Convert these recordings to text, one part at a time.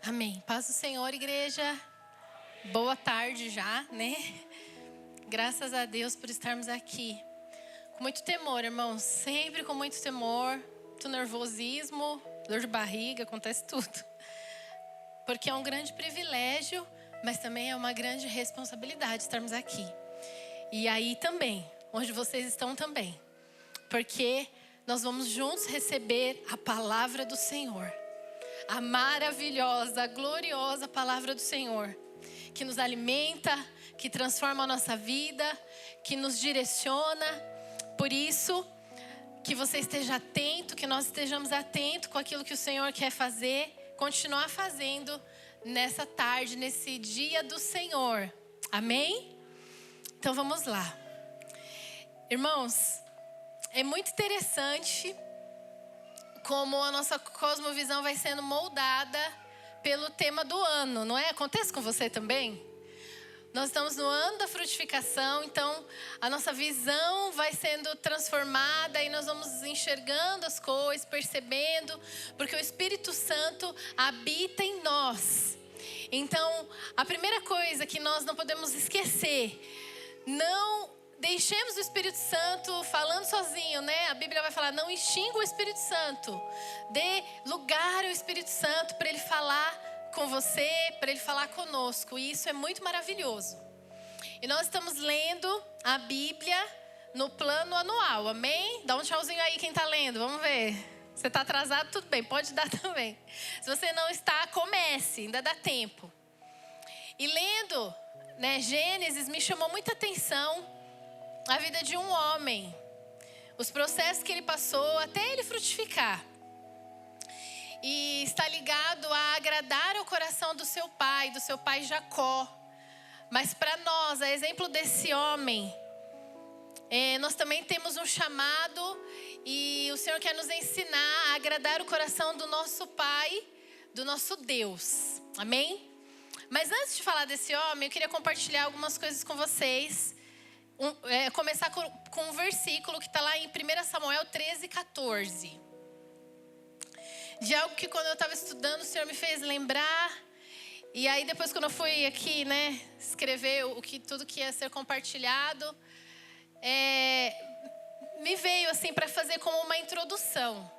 Amém. Paz do Senhor, igreja. Boa tarde já, né? Graças a Deus por estarmos aqui. Com muito temor, irmãos. Sempre com muito temor. Muito nervosismo, dor de barriga, acontece tudo. Porque é um grande privilégio, mas também é uma grande responsabilidade estarmos aqui. E aí também, onde vocês estão também. Porque nós vamos juntos receber a palavra do Senhor. A maravilhosa, gloriosa palavra do Senhor, que nos alimenta, que transforma a nossa vida, que nos direciona. Por isso, que você esteja atento, que nós estejamos atentos com aquilo que o Senhor quer fazer, continuar fazendo nessa tarde, nesse dia do Senhor. Amém? Então vamos lá. Irmãos, é muito interessante como a nossa cosmovisão vai sendo moldada pelo tema do ano, não é? Acontece com você também? Nós estamos no ano da frutificação, então a nossa visão vai sendo transformada e nós vamos enxergando as coisas, percebendo, porque o Espírito Santo habita em nós. Então, a primeira coisa que nós não podemos esquecer, não deixemos o Espírito Santo falando sozinho, né? A Bíblia vai falar, não extinga o Espírito Santo. Dê lugar ao Espírito Santo para ele falar com você, para ele falar conosco. E isso é muito maravilhoso. E nós estamos lendo a Bíblia no plano anual, amém? Dá um tchauzinho aí quem está lendo, vamos ver. Você está atrasado, tudo bem, pode dar também. Se você não está, comece, ainda dá tempo. E lendo, né, Gênesis, me chamou muita atenção a vida de um homem, os processos que ele passou até ele frutificar. E está ligado a agradar o coração do seu pai Jacó. Mas para nós, a exemplo desse homem, nós também temos um chamado e o Senhor quer nos ensinar a agradar o coração do nosso Pai, do nosso Deus. Amém? Mas antes de falar desse homem, eu queria compartilhar algumas coisas com vocês. Começar com um versículo que está lá em 1 Samuel 13:14. De algo que quando eu estava estudando o Senhor me fez lembrar. E aí depois quando eu fui aqui, né, escrever tudo que ia ser compartilhado, me veio assim para fazer como uma introdução.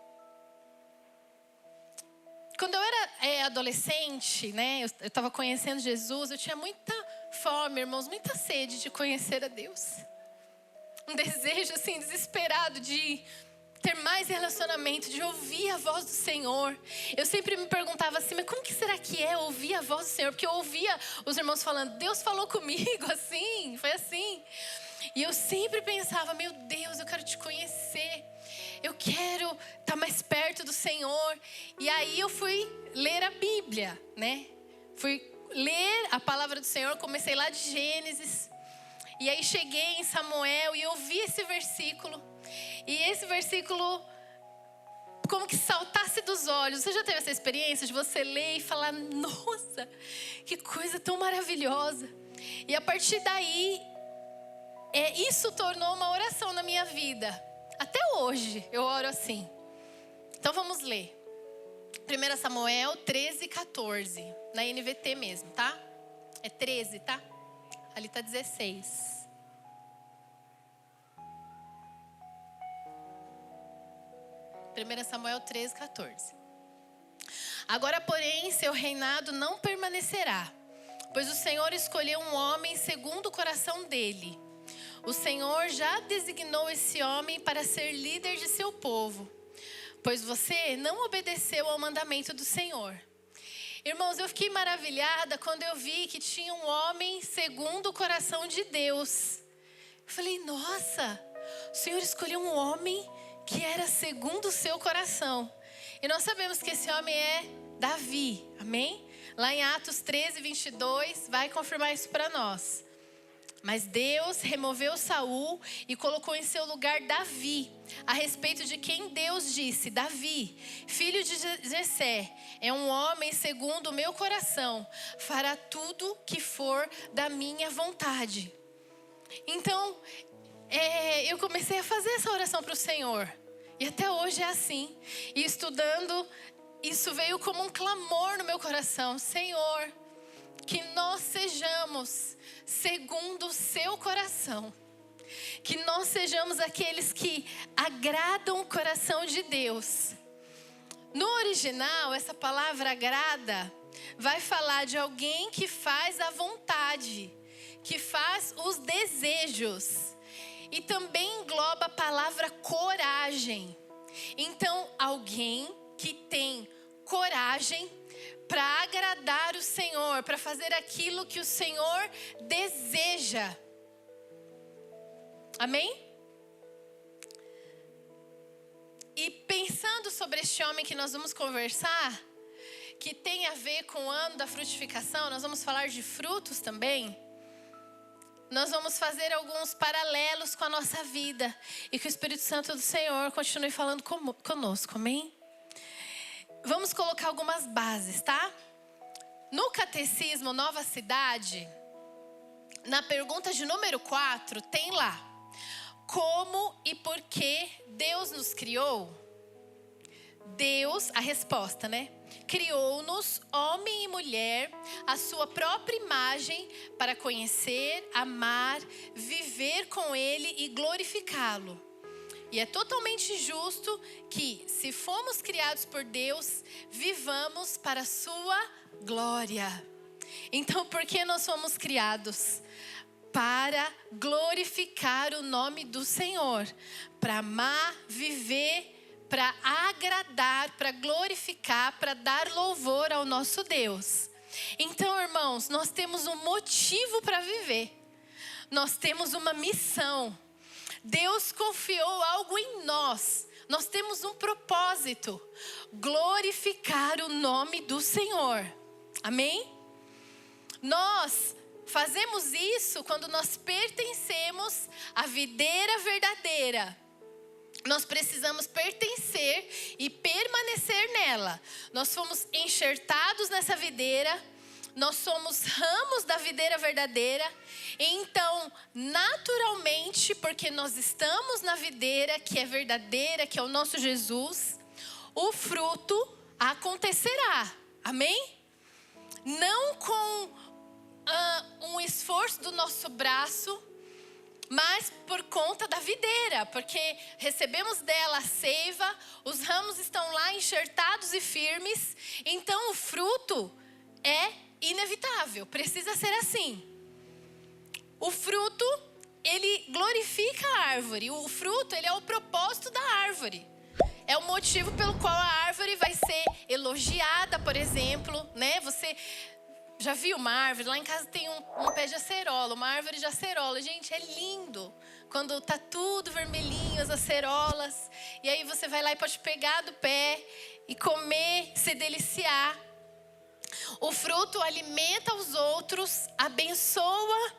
Quando eu era adolescente, né, eu estava conhecendo Jesus, eu tinha muita fome, irmãos, muita sede de conhecer a Deus. Um desejo assim desesperado de ter mais relacionamento, de ouvir a voz do Senhor. Eu sempre me perguntava assim, mas como que será que é ouvir a voz do Senhor? Porque eu ouvia os irmãos falando, Deus falou comigo assim, foi assim. E eu sempre pensava, meu Deus, eu quero te conhecer. Eu quero estar mais perto do Senhor. E aí eu fui ler a Bíblia, né? Fui ler a palavra do Senhor, comecei lá de Gênesis. E aí cheguei em Samuel e ouvi esse versículo. E esse versículo como que saltasse dos olhos. Você já teve essa experiência de você ler e falar, nossa, que coisa tão maravilhosa. E a partir daí, isso tornou uma oração na minha vida. Até hoje eu oro assim. Então vamos ler. 1 Samuel 13:14. Na NVT mesmo, tá? É 13, tá? Ali tá 16. Primeira Samuel 13:14. Agora, porém, seu reinado não permanecerá, pois o Senhor escolheu um homem segundo o coração dele. O Senhor já designou esse homem para ser líder de seu povo, pois você não obedeceu ao mandamento do Senhor. Irmãos, eu fiquei maravilhada quando eu vi que tinha um homem segundo o coração de Deus. Eu falei, nossa, o Senhor escolheu um homem que era segundo o seu coração. E nós sabemos que esse homem é Davi, amém? Lá em Atos 13:22 vai confirmar isso para nós. Mas Deus removeu Saul e colocou em seu lugar Davi, a respeito de quem Deus disse, Davi, filho de Jessé, é um homem segundo o meu coração, fará tudo que for da minha vontade. Então, eu comecei a fazer essa oração para o Senhor. E até hoje é assim. E estudando isso veio como um clamor no meu coração. Senhor, que nós sejamos segundo o seu coração. Que nós sejamos aqueles que agradam o coração de Deus. No original, essa palavra agrada vai falar de alguém que faz a vontade, que faz os desejos. E também engloba a palavra coragem. Então, alguém que tem coragem para agradar o Senhor, para fazer aquilo que o Senhor deseja. Amém? E pensando sobre este homem que nós vamos conversar, que tem a ver com o ano da frutificação, nós vamos falar de frutos também. Nós vamos fazer alguns paralelos com a nossa vida. E que o Espírito Santo do Senhor continue falando conosco, amém? Vamos colocar algumas bases, tá? No Catecismo Nova Cidade, na pergunta de número 4, tem lá: como e por que Deus nos criou? Deus, a resposta, né? Criou-nos, homem e mulher, à sua própria imagem, para conhecer, amar, viver com Ele e glorificá-lo. E é totalmente justo que, se fomos criados por Deus, vivamos para a sua glória. Então, por que nós fomos criados? Para glorificar o nome do Senhor, para amar, viver, para agradar, para glorificar, para dar louvor ao nosso Deus. Então, irmãos, nós temos um motivo para viver. Nós temos uma missão. Deus confiou algo em nós. Nós temos um propósito: glorificar o nome do Senhor. Amém? Nós fazemos isso quando nós pertencemos à videira verdadeira. Nós precisamos pertencer e permanecer nela. Nós fomos enxertados nessa videira. Nós somos ramos da videira verdadeira. Então, naturalmente, porque nós estamos na videira que é verdadeira, que é o nosso Jesus, o fruto acontecerá. Amém? Não com um esforço do nosso braço, mas por conta da videira, porque recebemos dela a seiva, os ramos estão lá enxertados e firmes, então o fruto é inevitável, precisa ser assim. O fruto, ele glorifica a árvore, o fruto, ele é o propósito da árvore. É o motivo pelo qual a árvore vai ser elogiada, por exemplo, né? Você já viu uma árvore? Lá em casa tem um pé de acerola, uma árvore de acerola. Gente, é lindo. Quando tá tudo vermelhinho, as acerolas. E aí você vai lá e pode pegar do pé e comer, se deliciar. O fruto alimenta os outros, abençoa.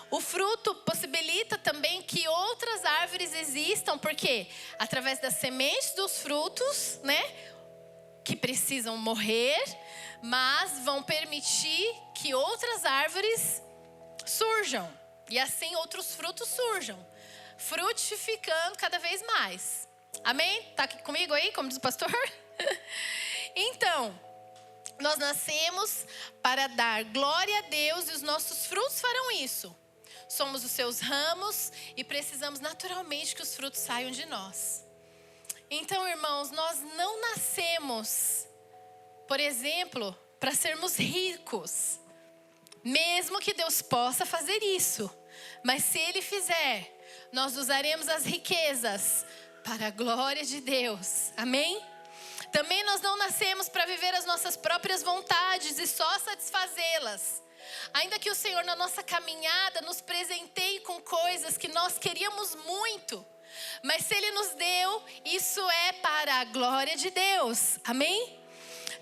O fruto possibilita também que outras árvores existam, porque através das sementes dos frutos, né, que precisam morrer, mas vão permitir que outras árvores surjam. E assim outros frutos surjam, frutificando cada vez mais. Amém? Está aqui comigo aí, como diz o pastor? Então, nós nascemos para dar glória a Deus e os nossos frutos farão isso. Somos os seus ramos e precisamos naturalmente que os frutos saiam de nós. Então, irmãos, nós não nascemos, por exemplo, para sermos ricos. Mesmo que Deus possa fazer isso. Mas se Ele fizer, nós usaremos as riquezas para a glória de Deus. Amém? Também nós não nascemos para viver as nossas próprias vontades e só satisfazê-las. Ainda que o Senhor na nossa caminhada nos presenteie com coisas que nós queríamos muito. Mas se Ele nos deu, isso é para a glória de Deus. Amém?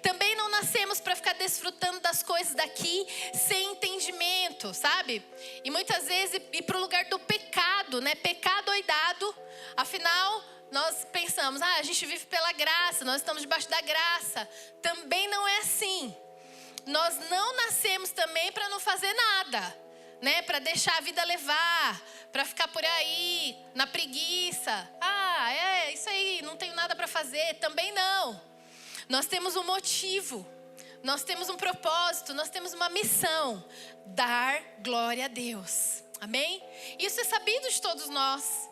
Também não nascemos para ficar desfrutando das coisas daqui sem entendimento, sabe? E muitas vezes ir para o lugar do pecado, né? Pecar doidado. Afinal, nós pensamos, a gente vive pela graça, nós estamos debaixo da graça. Também não é assim. Nós não nascemos também para não fazer nada, né? Para deixar a vida levar, para ficar por aí, na preguiça. Isso aí, não tenho nada para fazer. Também não. Nós temos um motivo, nós temos um propósito, nós temos uma missão: dar glória a Deus. Amém? Isso é sabido de todos nós,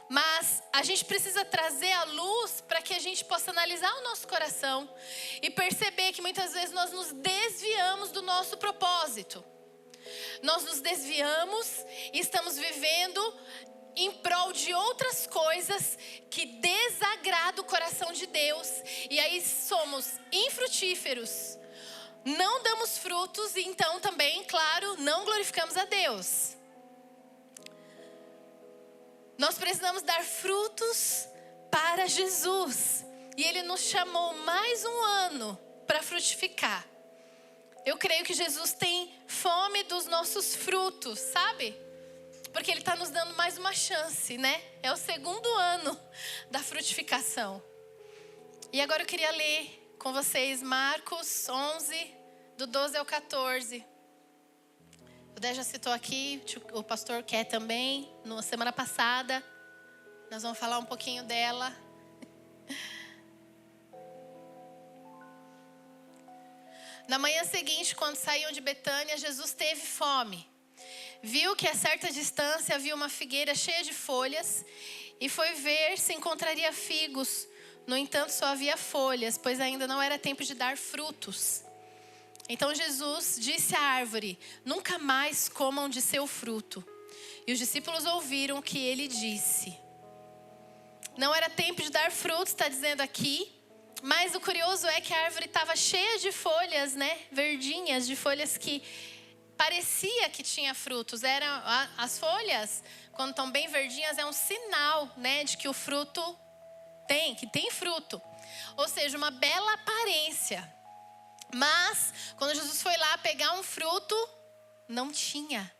mas a gente precisa trazer a luz para que a gente possa analisar o nosso coração e perceber que muitas vezes nós nos desviamos do nosso propósito. Nós nos desviamos e estamos vivendo em prol de outras coisas que desagradam o coração de Deus. E aí somos infrutíferos, não damos frutos e então também, claro, não glorificamos a Deus. Nós precisamos dar frutos para Jesus. E Ele nos chamou mais um ano para frutificar. Eu creio que Jesus tem fome dos nossos frutos, sabe? Porque Ele está nos dando mais uma chance, né? É o segundo ano da frutificação. E agora eu queria ler com vocês Marcos 11, do 12 ao 14. O Dé já citou aqui, o pastor quer também, na semana passada. Nós vamos falar um pouquinho dela. Na manhã seguinte, quando saíam de Betânia, Jesus teve fome. Viu que a certa distância havia uma figueira cheia de folhas e foi ver se encontraria figos. No entanto, só havia folhas, pois ainda não era tempo de dar frutos. Então Jesus disse à árvore: nunca mais comam de seu fruto. E os discípulos ouviram o que ele disse. Não era tempo de dar frutos, está dizendo aqui. Mas o curioso é que a árvore estava cheia de folhas, né? Verdinhas, de folhas que parecia que tinha frutos. As folhas, quando estão bem verdinhas, é um sinal, né, de que o fruto que tem fruto. Ou seja, uma bela aparência. Mas, quando Jesus foi lá pegar um fruto, não tinha.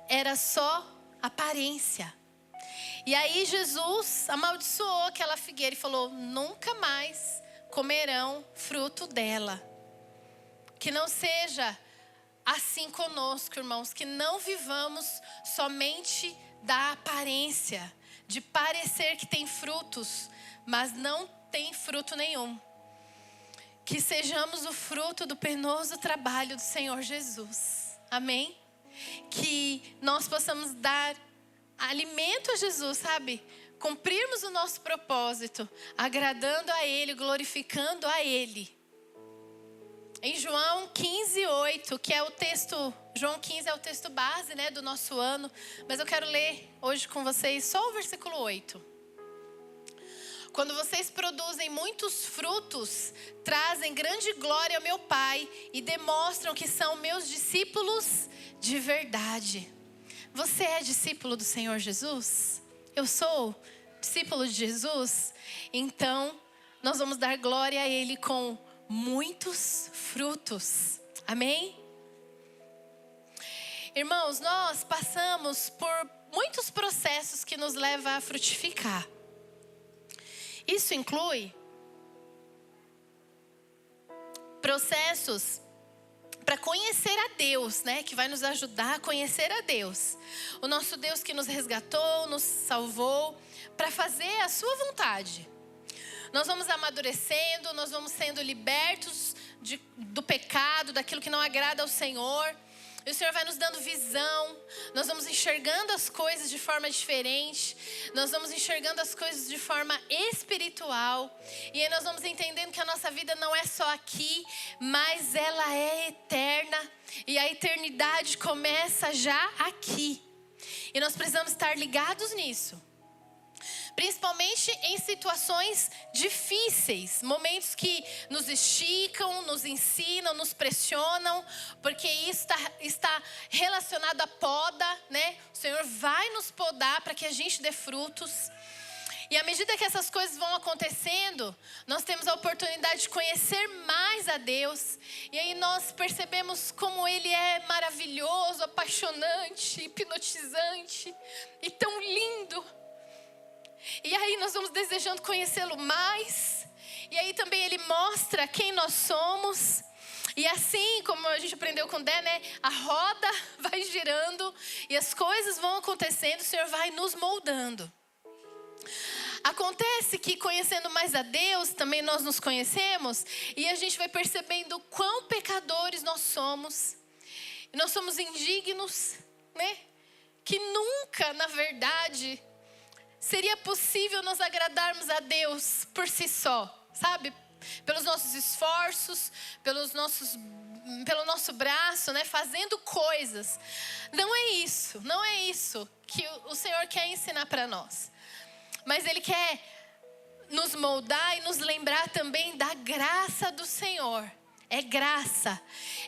Era só aparência. E aí Jesus amaldiçoou aquela figueira e falou: nunca mais comerão fruto dela. Que não seja assim conosco, irmãos, que não vivamos somente da aparência, de parecer que tem frutos, mas não tem fruto nenhum. Que sejamos o fruto do penoso trabalho do Senhor Jesus. Amém? Que nós possamos dar alimento a Jesus, sabe? Cumprirmos o nosso propósito, agradando a Ele, glorificando a Ele. Em João 15:8, que é o texto, João 15 é o texto base, né, do nosso ano, mas eu quero ler hoje com vocês só o versículo 8. Quando vocês produzem muitos frutos, trazem grande glória ao meu Pai e demonstram que são meus discípulos de verdade. Você é discípulo do Senhor Jesus? Eu sou discípulo de Jesus? Então, nós vamos dar glória a Ele com muitos frutos. Amém? Irmãos, nós passamos por muitos processos que nos levam a frutificar. Isso inclui processos para conhecer a Deus, né? Que vai nos ajudar a conhecer a Deus. O nosso Deus que nos resgatou, nos salvou, para fazer a sua vontade. Nós vamos amadurecendo, nós vamos sendo libertos do pecado, daquilo que não agrada ao Senhor. E o Senhor vai nos dando visão, nós vamos enxergando as coisas de forma diferente, nós vamos enxergando as coisas de forma espiritual. E aí nós vamos entendendo que a nossa vida não é só aqui, mas ela é eterna. E a eternidade começa já aqui. E nós precisamos estar ligados nisso. Principalmente em situações difíceis, momentos que nos esticam, nos ensinam, nos pressionam, porque isso está relacionado à poda, né? O Senhor vai nos podar para que a gente dê frutos. E à medida que essas coisas vão acontecendo, nós temos a oportunidade de conhecer mais a Deus. E aí nós percebemos como Ele é maravilhoso, apaixonante, hipnotizante e tão lindo. E aí nós vamos desejando conhecê-lo mais. E aí também Ele mostra quem nós somos. E assim como a gente aprendeu com o Dé, né? A roda vai girando e as coisas vão acontecendo. O Senhor vai nos moldando. Acontece que conhecendo mais a Deus, também nós nos conhecemos e a gente vai percebendo quão pecadores nós somos. E nós somos indignos, né? Que nunca, na verdade, seria possível nós agradarmos a Deus por si só, sabe? Pelos nossos esforços, pelo nosso braço, né? Fazendo coisas. Não é isso que o Senhor quer ensinar para nós. Mas Ele quer nos moldar e nos lembrar também da graça do Senhor. É graça.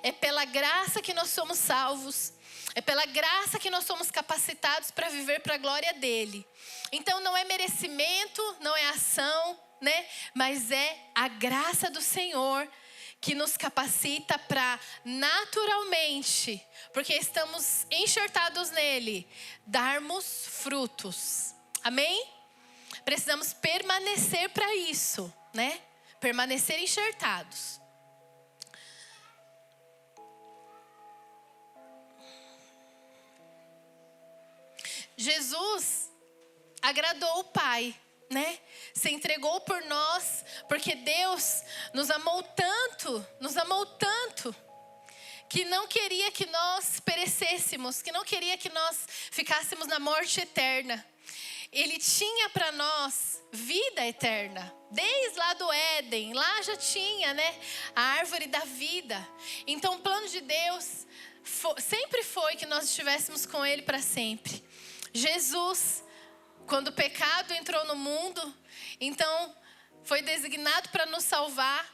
É pela graça que nós somos salvos. É pela graça que nós somos capacitados para viver para a glória dEle. Então não é merecimento, não é ação, né? Mas é a graça do Senhor que nos capacita para naturalmente, porque estamos enxertados nele, darmos frutos. Amém? Precisamos permanecer para isso, né? Permanecer enxertados. Jesus agradou o Pai, né? Se entregou por nós, porque Deus nos amou tanto, que não queria que nós perecêssemos, que não queria que nós ficássemos na morte eterna. Ele tinha para nós vida eterna. Desde lá do Éden, lá já tinha, né, a árvore da vida. Então o plano de Deus sempre foi que nós estivéssemos com Ele para sempre. Jesus, quando o pecado entrou no mundo, então foi designado para nos salvar.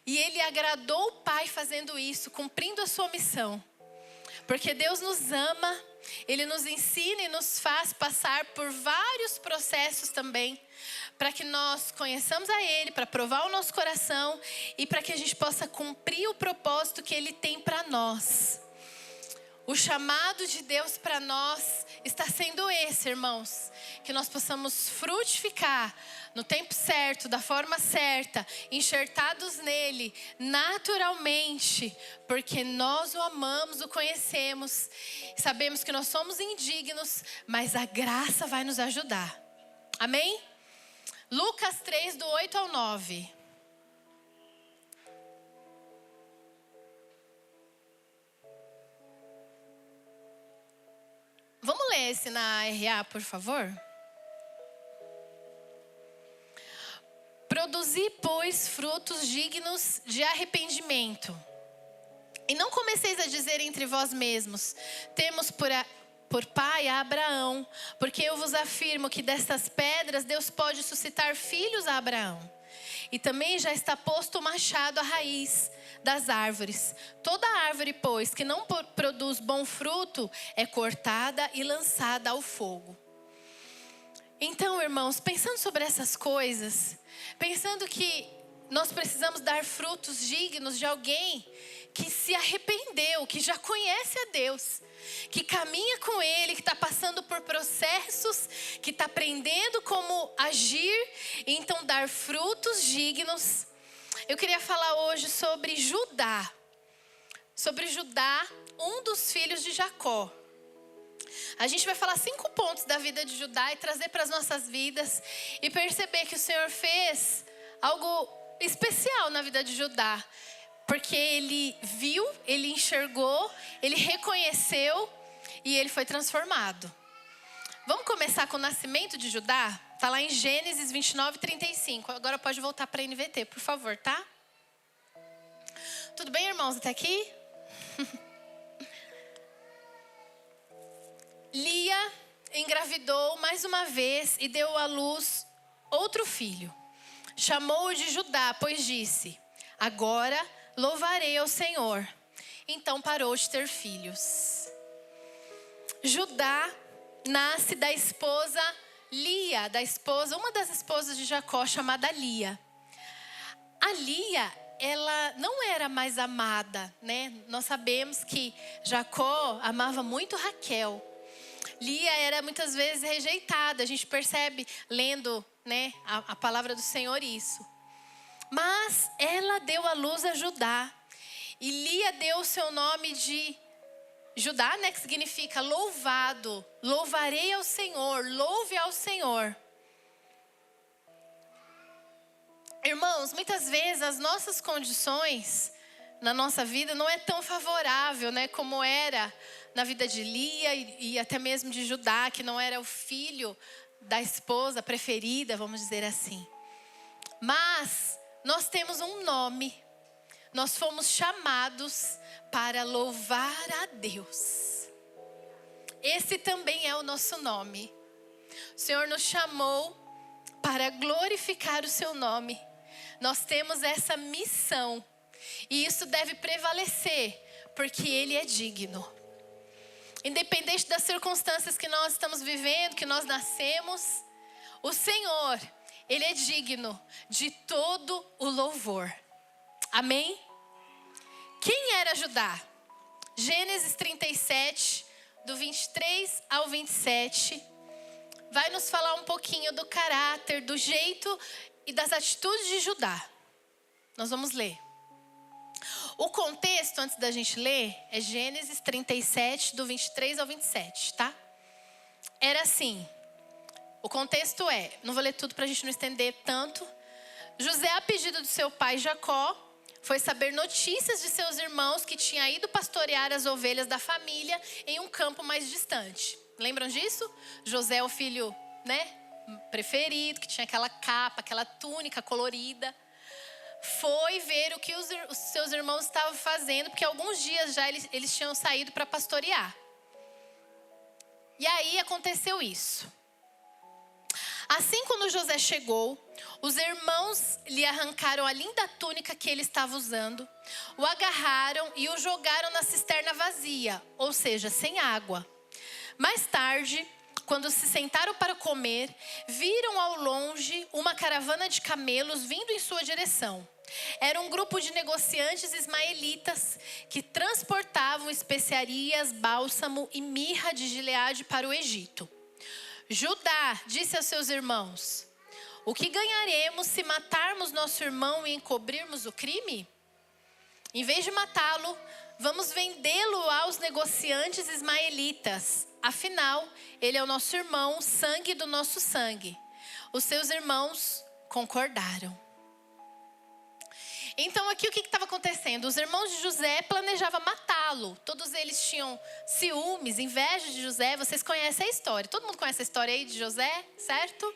E Ele agradou o Pai fazendo isso, cumprindo a sua missão. Porque Deus nos ama, Ele nos ensina e nos faz passar por vários processos também, para que nós conheçamos a Ele, para provar o nosso coração e para que a gente possa cumprir o propósito que Ele tem para nós. O chamado de Deus para nós está sendo esse, irmãos, que nós possamos frutificar no tempo certo, da forma certa, enxertados nele, naturalmente, porque nós o amamos, o conhecemos, sabemos que nós somos indignos, mas a graça vai nos ajudar. Amém? Lucas 3, do 8 ao 9. Vamos ler esse na RA, por favor? Produzi, pois, frutos dignos de arrependimento. E não comeceis a dizer entre vós mesmos: temos por pai a Abraão, porque eu vos afirmo que destas pedras Deus pode suscitar filhos a Abraão. E também já está posto o machado à raiz das árvores. Toda árvore, pois, que não produz bom fruto, é cortada e lançada ao fogo. Então, irmãos, pensando sobre essas coisas, pensando que nós precisamos dar frutos dignos de alguém que se arrependeu, que já conhece a Deus, que caminha com Ele, que está passando por processos, que está aprendendo como agir, e então dar frutos dignos. Eu queria falar hoje sobre Judá. Sobre Judá, um dos filhos de Jacó. A gente vai falar 5 pontos da vida de Judá e trazer para as nossas vidas e perceber que o Senhor fez algo especial na vida de Judá. Porque ele viu, ele enxergou, ele reconheceu e ele foi transformado. Vamos começar com o nascimento de Judá? Está lá em Gênesis 29, 35. Agora pode voltar para a NVT, por favor, tá? Tudo bem, irmãos, até aqui? Lia engravidou mais uma vez e deu à luz outro filho. Chamou-o de Judá, pois disse: agora louvarei ao Senhor. Então parou de ter filhos. Judá nasce da esposa Lia, uma das esposas de Jacó, chamada Lia. A Lia, ela não era mais amada, né? Nós sabemos que Jacó amava muito Raquel. Lia era muitas vezes rejeitada. A gente percebe lendo, né, a palavra do Senhor isso. Mas ela deu à luz a Judá. E Lia deu o seu nome de Judá, né, que significa louvado. Louvarei ao Senhor, louve ao Senhor. Irmãos, muitas vezes as nossas condições na nossa vida não é tão favorável, né, como era na vida de Lia e até mesmo de Judá, que não era o filho da esposa preferida, vamos dizer assim. Mas nós temos um nome. Nós fomos chamados para louvar a Deus. Esse também é o nosso nome. O Senhor nos chamou para glorificar o seu nome. Nós temos essa missão. E isso deve prevalecer, porque Ele é digno. Independente das circunstâncias que nós estamos vivendo, que nós nascemos, o Senhor, Ele é digno de todo o louvor. Amém? Quem era Judá? Gênesis 37, do 23 ao 27, vai nos falar um pouquinho do caráter, do jeito e das atitudes de Judá. Nós vamos ler. O contexto, antes da gente ler, é Gênesis 37, do 23 ao 27, tá? Era assim. O contexto é, não vou ler tudo para a gente não estender tanto. José, a pedido do seu pai Jacó, foi saber notícias de seus irmãos que tinham ido pastorear as ovelhas da família em um campo mais distante. Lembram disso? José é o filho, preferido, que tinha aquela capa, aquela túnica colorida. Foi ver o que os seus irmãos estavam fazendo, porque alguns dias já eles tinham saído para pastorear. E aí aconteceu isso. Assim, quando José chegou, os irmãos lhe arrancaram a linda túnica que ele estava usando, o agarraram e o jogaram na cisterna vazia, ou seja, sem água. Mais tarde, quando se sentaram para comer, viram ao longe uma caravana de camelos vindo em sua direção. Era um grupo de negociantes ismaelitas que transportavam especiarias, bálsamo e mirra de Gileade para o Egito. Judá disse aos seus irmãos: o que ganharemos se matarmos nosso irmão e encobrirmos o crime? Em vez de matá-lo, vamos vendê-lo aos negociantes ismaelitas. Afinal, ele é o nosso irmão, sangue do nosso sangue. Os seus irmãos concordaram. Então aqui o que estava acontecendo? Os irmãos de José planejavam matá-lo. Todos eles tinham ciúmes, inveja de José. Vocês conhecem a história. Todo mundo conhece a história aí de José, certo?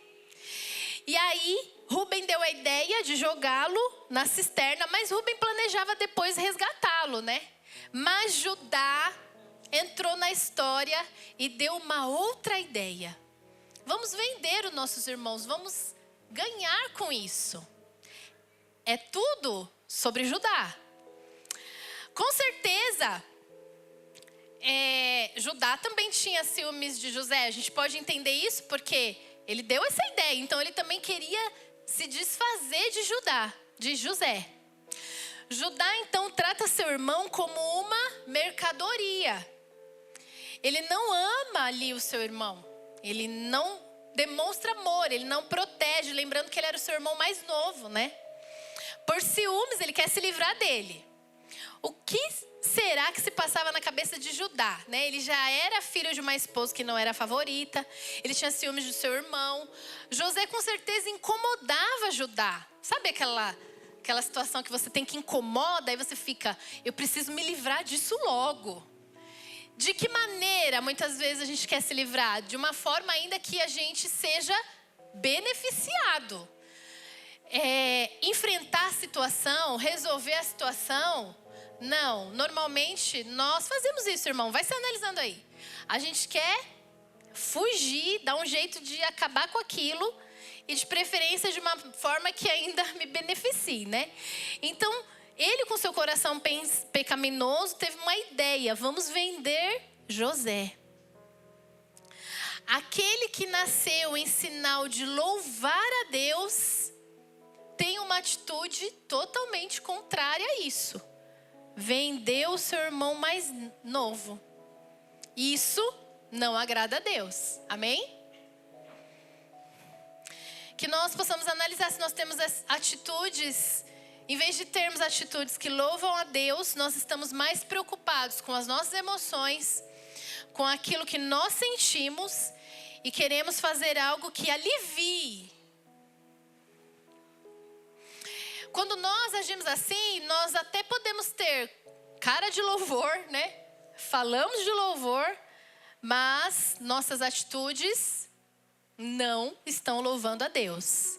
E aí Rúben deu a ideia de jogá-lo na cisterna, mas Rúben planejava depois resgatá-lo, né? Mas Judá entrou na história e deu uma outra ideia. Vamos vender os nossos irmãos, vamos ganhar com isso. É tudo sobre Judá. Com certeza, Judá também tinha ciúmes de José. A gente pode entender isso porque ele deu essa ideia. Então ele também queria se desfazer de José. Judá então trata seu irmão como uma mercadoria. Ele não ama ali o seu irmão. Ele não demonstra amor, ele não protege. Lembrando que ele era o seu irmão mais novo, né? Por ciúmes, ele quer se livrar dele. O que será que se passava na cabeça de Judá? Ele já era filho de uma esposa que não era a favorita. Ele tinha ciúmes do seu irmão. José com certeza incomodava Judá. Sabe aquela situação que você tem que incomoda e você fica, eu preciso me livrar disso logo. De que maneira muitas vezes a gente quer se livrar? De uma forma ainda que a gente seja beneficiado. Enfrentar a situação, resolver a situação, não. Normalmente nós fazemos isso, irmão. Vai se analisando aí. A gente quer fugir, dar um jeito de acabar com aquilo e de preferência de uma forma que ainda me beneficie, né? Então, ele com seu coração pecaminoso teve uma ideia: vamos vender José. Aquele que nasceu em sinal de louvar a Deus tem uma atitude totalmente contrária a isso. Vendeu o seu irmão mais novo. Isso não agrada a Deus. Amém? Que nós possamos analisar se nós temos atitudes. Em vez de termos atitudes que louvam a Deus, nós estamos mais preocupados com as nossas emoções, com aquilo que nós sentimos e queremos fazer algo que alivie quando nós agimos assim, nós até podemos ter cara de louvor, né? Falamos de louvor, mas nossas atitudes não estão louvando a Deus.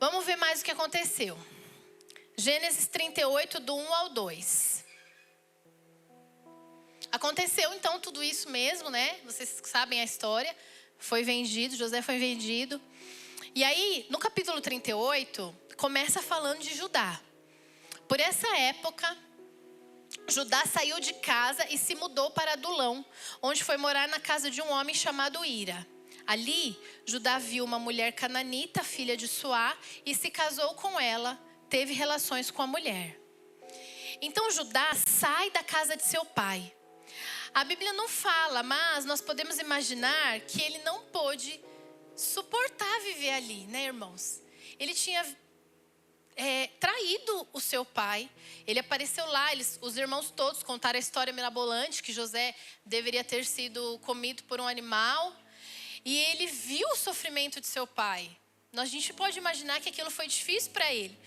Vamos ver mais o que aconteceu. Gênesis 38, do 1 ao 2. Aconteceu então tudo isso mesmo, né? Vocês sabem a história. Foi vendido, José foi vendido. E aí, no capítulo 38, começa falando de Judá. Por essa época, Judá saiu de casa e se mudou para Adulão, onde foi morar na casa de um homem chamado Ira. Ali, Judá viu uma mulher cananita, filha de Suá, e se casou com ela, teve relações com a mulher. Então Judá sai da casa de seu pai. A Bíblia não fala, mas nós podemos imaginar que ele não pôde suportar viver ali, né, irmãos? Ele tinha traído o seu pai. Ele apareceu lá, os irmãos todos contaram a história mirabolante que José deveria ter sido comido por um animal. E ele viu o sofrimento de seu pai. A gente pode imaginar que aquilo foi difícil para ele.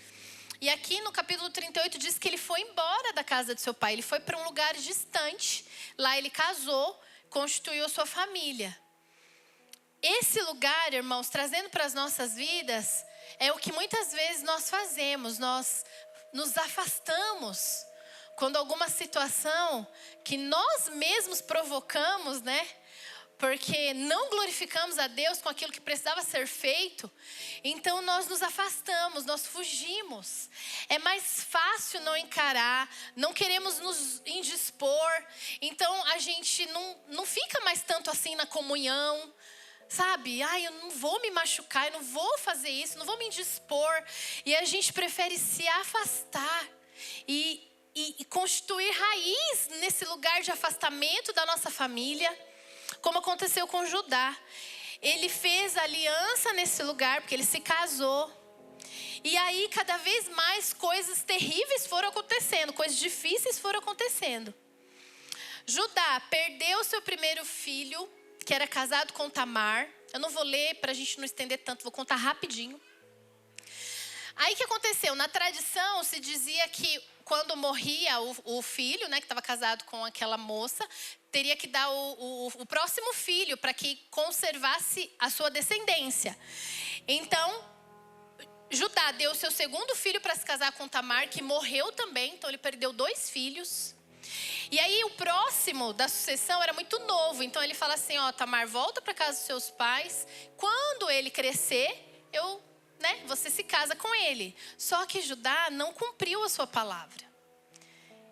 E aqui no capítulo 38 diz que ele foi embora da casa de seu pai. Ele foi para um lugar distante. Lá ele casou, constituiu a sua família. Esse lugar, irmãos, trazendo para as nossas vidas, é o que muitas vezes nós fazemos. Nós nos afastamos quando alguma situação que nós mesmos provocamos, né? Porque não glorificamos a Deus com aquilo que precisava ser feito, então nós nos afastamos, nós fugimos. É mais fácil não encarar, não queremos nos indispor, então a gente não fica mais tanto assim na comunhão, sabe? Eu não vou me machucar, eu não vou fazer isso, não vou me indispor. E a gente prefere se afastar e constituir raiz nesse lugar de afastamento da nossa família. Como aconteceu com Judá. Ele fez aliança nesse lugar, porque ele se casou. E aí, cada vez mais coisas terríveis foram acontecendo, coisas difíceis foram acontecendo. Judá perdeu seu primeiro filho, que era casado com Tamar. Eu não vou ler para a gente não estender tanto, vou contar rapidinho. Aí o que aconteceu? Na tradição se dizia que quando morria o filho, né, que estava casado com aquela moça, teria que dar o próximo filho para que conservasse a sua descendência. Então, Judá deu seu segundo filho para se casar com Tamar, que morreu também, então ele perdeu 2 filhos. E aí o próximo da sucessão era muito novo, então ele fala assim, Tamar, volta para casa dos seus pais, quando ele crescer, você se casa com ele. Só que Judá não cumpriu a sua palavra.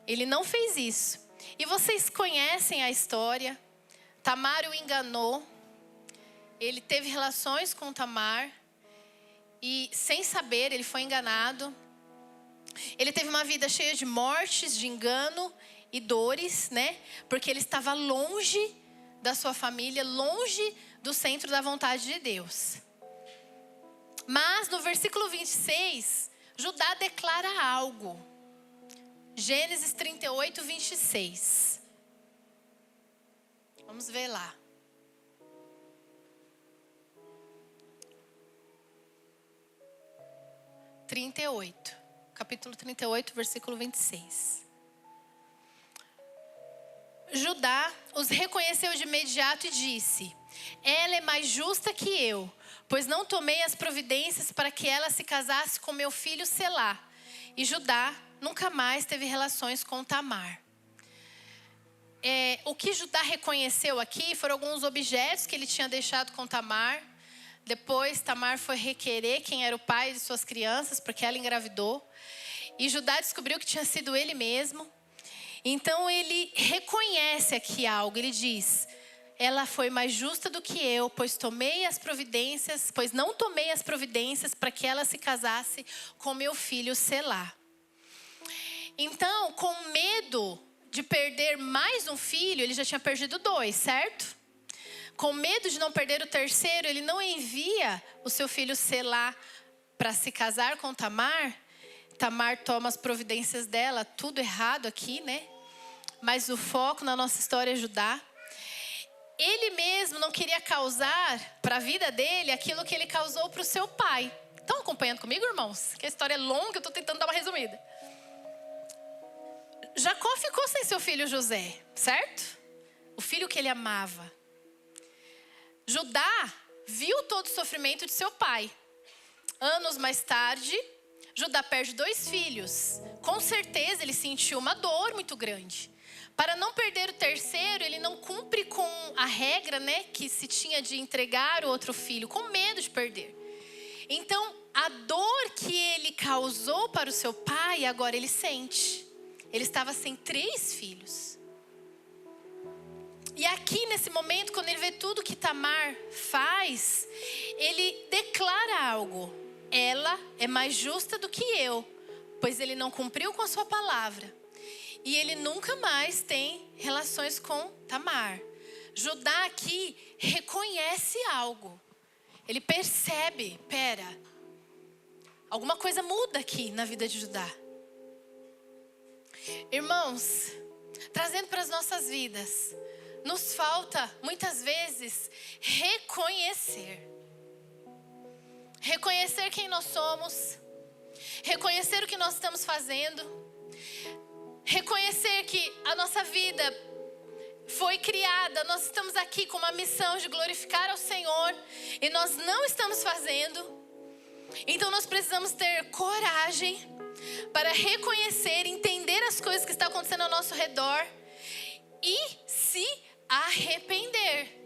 Ele não fez isso. E vocês conhecem a história. Tamar o enganou. Ele teve relações com Tamar. E sem saber, ele foi enganado. Ele teve uma vida cheia de mortes, de engano e dores, né? Porque ele estava longe da sua família, longe do centro da vontade de Deus. Mas no versículo 26, Judá declara algo. Gênesis 38, 26. Vamos ver lá. Capítulo 38, versículo 26. Judá os reconheceu de imediato e disse: ela é mais justa que eu, pois não tomei as providências para que ela se casasse com meu filho Selá. E Judá nunca mais teve relações com Tamar. O que Judá reconheceu aqui foram alguns objetos que ele tinha deixado com Tamar. Depois Tamar foi requerer quem era o pai de suas crianças, porque ela engravidou. E Judá descobriu que tinha sido ele mesmo. Então ele reconhece aqui algo, ele diz: ela foi mais justa do que eu, pois não tomei as providências para que ela se casasse com meu filho Selá. Então, com medo de perder mais um filho, ele já tinha perdido 2, certo? Com medo de não perder o terceiro, ele não envia o seu filho Selá para se casar com Tamar. Tamar toma as providências dela, tudo errado aqui, né? Mas o foco na nossa história é Judá. Ele mesmo não queria causar para a vida dele aquilo que ele causou para o seu pai. Estão acompanhando comigo, irmãos? Que a história é longa, eu estou tentando dar uma resumida. Jacó ficou sem seu filho José, certo? O filho que ele amava. Judá viu todo o sofrimento de seu pai. Anos mais tarde, Judá perde 2 filhos. Com certeza ele sentiu uma dor muito grande. Para não perder o terceiro, ele não cumpre com a regra, né, que se tinha de entregar o outro filho, com medo de perder. Então, a dor que ele causou para o seu pai, agora ele sente. Ele estava sem 3 filhos. E aqui, nesse momento, quando ele vê tudo que Tamar faz, ele declara algo. Ela é mais justa do que eu, pois ele não cumpriu com a sua palavra. E ele nunca mais tem relações com Tamar. Judá aqui reconhece algo. Ele percebe, alguma coisa muda aqui na vida de Judá. Irmãos, trazendo para as nossas vidas, nos falta muitas vezes reconhecer. Reconhecer quem nós somos. Reconhecer o que nós estamos fazendo. Reconhecer que a nossa vida foi criada, nós estamos aqui com uma missão de glorificar ao Senhor e nós não estamos fazendo. Então nós precisamos ter coragem para reconhecer, entender as coisas que estão acontecendo ao nosso redor e se arrepender.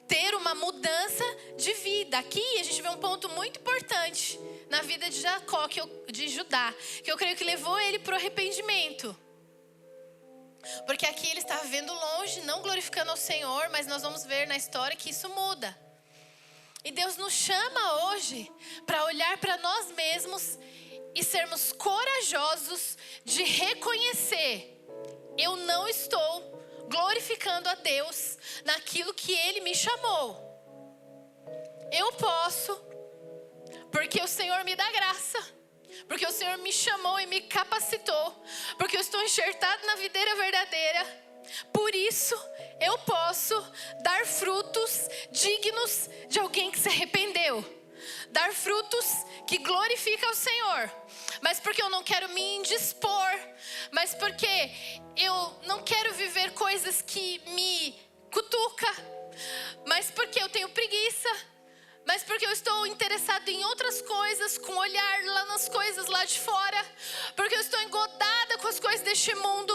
Ter uma mudança de vida. Aqui a gente vê um ponto muito importante na vida de Jacó, de Judá, que eu creio que levou ele para o arrependimento. Porque aqui ele estava vivendo longe, não glorificando ao Senhor, mas nós vamos ver na história que isso muda. E Deus nos chama hoje para olhar para nós mesmos e sermos corajosos de reconhecer: eu não estou glorificando a Deus naquilo que Ele me chamou. Eu posso, porque o Senhor me dá graça, porque o Senhor me chamou e me capacitou, porque eu estou enxertado na videira verdadeira. Por isso eu posso dar frutos dignos de alguém que se arrependeu, dar frutos que glorificam ao Senhor. Mas porque eu não quero me indispor, mas porque eu não quero viver coisas que me cutuca, mas porque eu tenho preguiça, mas porque eu estou interessado em outras coisas, com olhar lá nas coisas lá de fora, porque eu estou engodada com as coisas deste mundo,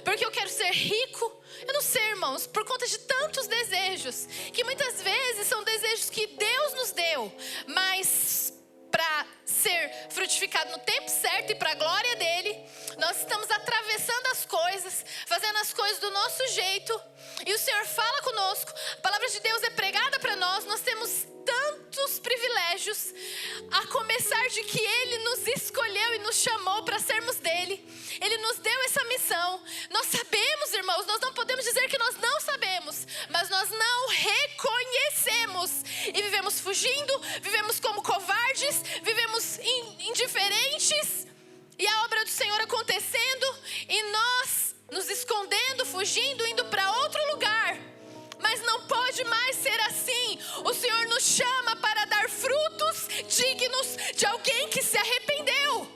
porque eu quero ser rico. Eu não sei, irmãos, por conta de tantos desejos, que muitas vezes são desejos que Deus nos deu, mas para ser frutificado no tempo certo e para a glória dele, nós estamos atravessando as coisas, fazendo as coisas do nosso jeito, e o Senhor fala conosco, a palavra de Deus é pregada para nós, nós temos tantos privilégios, a começar de que Ele nos escolheu e nos chamou para sermos dele. Ele nos deu essa missão. Nós sabemos, irmãos, nós não podemos dizer que nós não sabemos, mas nós não reconhecemos e vivemos fugindo, vivemos como covardes, vivemos indiferentes, e a obra do Senhor acontecendo e nós nos escondendo, fugindo, indo para outro lugar. Mas não pode mais ser assim. O Senhor nos chama para dar frutos dignos de alguém que se arrependeu.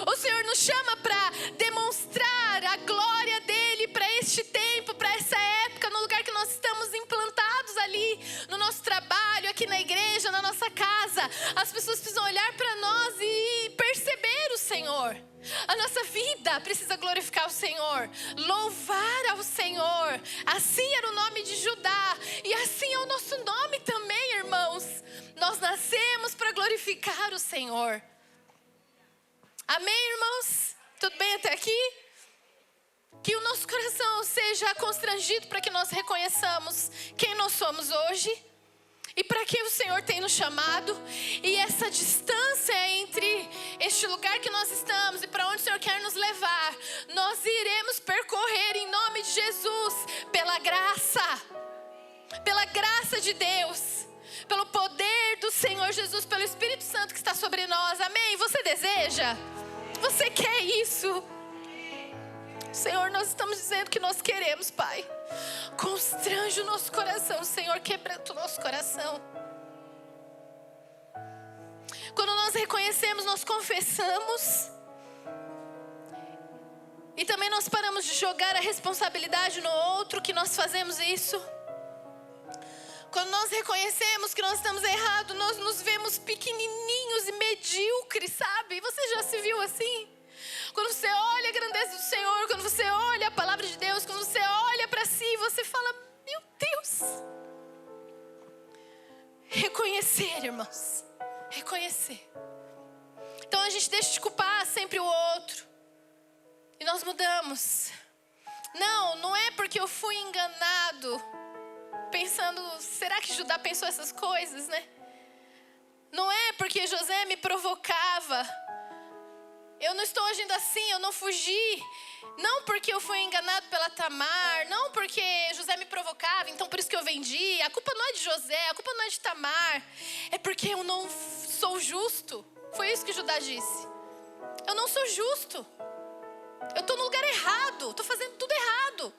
O Senhor nos chama para demonstrar a glória dele para este tempo, para essa época, no lugar que nós estamos implantados ali, no nosso trabalho, aqui na igreja, na nossa casa. As pessoas precisam olhar para nós e perceber o Senhor. A nossa vida precisa glorificar o Senhor, louvar ao Senhor. Assim era o nome de Judá e assim é o nosso nome também, irmãos. Nós nascemos para glorificar o Senhor. Amém, irmãos? Tudo bem até aqui? Que o nosso coração seja constrangido para que nós reconheçamos quem nós somos hoje e para que o Senhor tem nos chamado. E essa distância entre este lugar que nós estamos e para onde o Senhor quer nos levar, nós iremos percorrer em nome de Jesus, pela graça de Deus, pelo poder do Senhor Jesus, pelo Espírito Santo que está sobre nós. Amém? Você deseja? Você quer isso? Senhor, nós estamos dizendo que nós queremos, Pai. Constrange o nosso coração, Senhor, quebranta o nosso coração. nós reconhecemos, nós confessamos. E também nós paramos de jogar a responsabilidade no outro, que nós fazemos isso. Quando nós reconhecemos que nós estamos errados, nós nos vemos pequenininhos e medíocres, sabe? Você já se viu assim? Quando você olha a grandeza do Senhor, quando você olha a palavra de Deus, quando você olha para si, você fala, meu Deus. Reconhecer, irmãos. Reconhecer. Então a gente deixa de culpar sempre o outro. E nós mudamos. Não é porque eu fui enganado, pensando, será que Judá pensou essas coisas, né? Não é porque José me provocava. Eu não estou agindo assim, eu não fugi. Não porque eu fui enganado pela Tamar. Não porque José me provocava, então por isso que eu vendi. A culpa não é de José, a culpa não é de Tamar. É porque eu não sou justo. Foi isso que Judá disse. Eu não sou justo. Eu estou no lugar errado, estou fazendo tudo errado.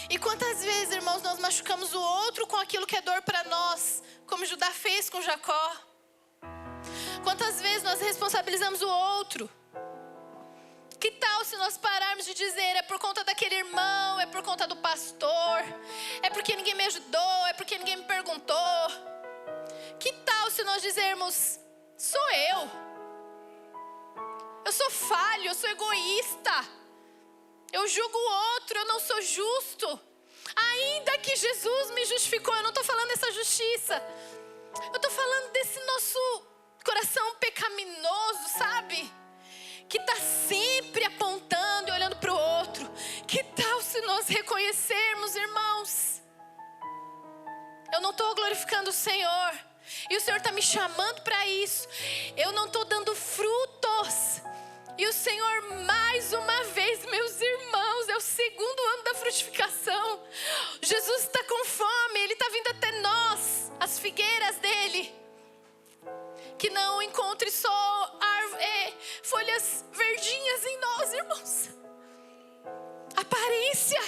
E quantas vezes, irmãos, nós machucamos o outro com aquilo que é dor para nós, como Judá fez com Jacó? Quantas vezes nós responsabilizamos o outro? Que tal se nós pararmos de dizer, é por conta daquele irmão, é por conta do pastor, é porque ninguém me ajudou, é porque ninguém me perguntou? Que tal se nós dizermos, sou eu sou falho, eu sou egoísta, eu julgo o outro, eu não sou justo. Ainda que Jesus me justificou, eu não estou falando dessa justiça, eu estou falando desse nosso coração pecaminoso, sabe? Que está sempre apontando e olhando para o outro. Que tal se nós reconhecermos, irmãos? Eu não estou glorificando o Senhor, e o Senhor está me chamando para isso. Eu não estou dando frutos. E o Senhor, mais uma vez, meus irmãos, é o segundo ano da frutificação. Jesus está com fome, Ele está vindo até nós, as figueiras dEle. Que não encontre só folhas verdinhas em nós, irmãos. Aparência,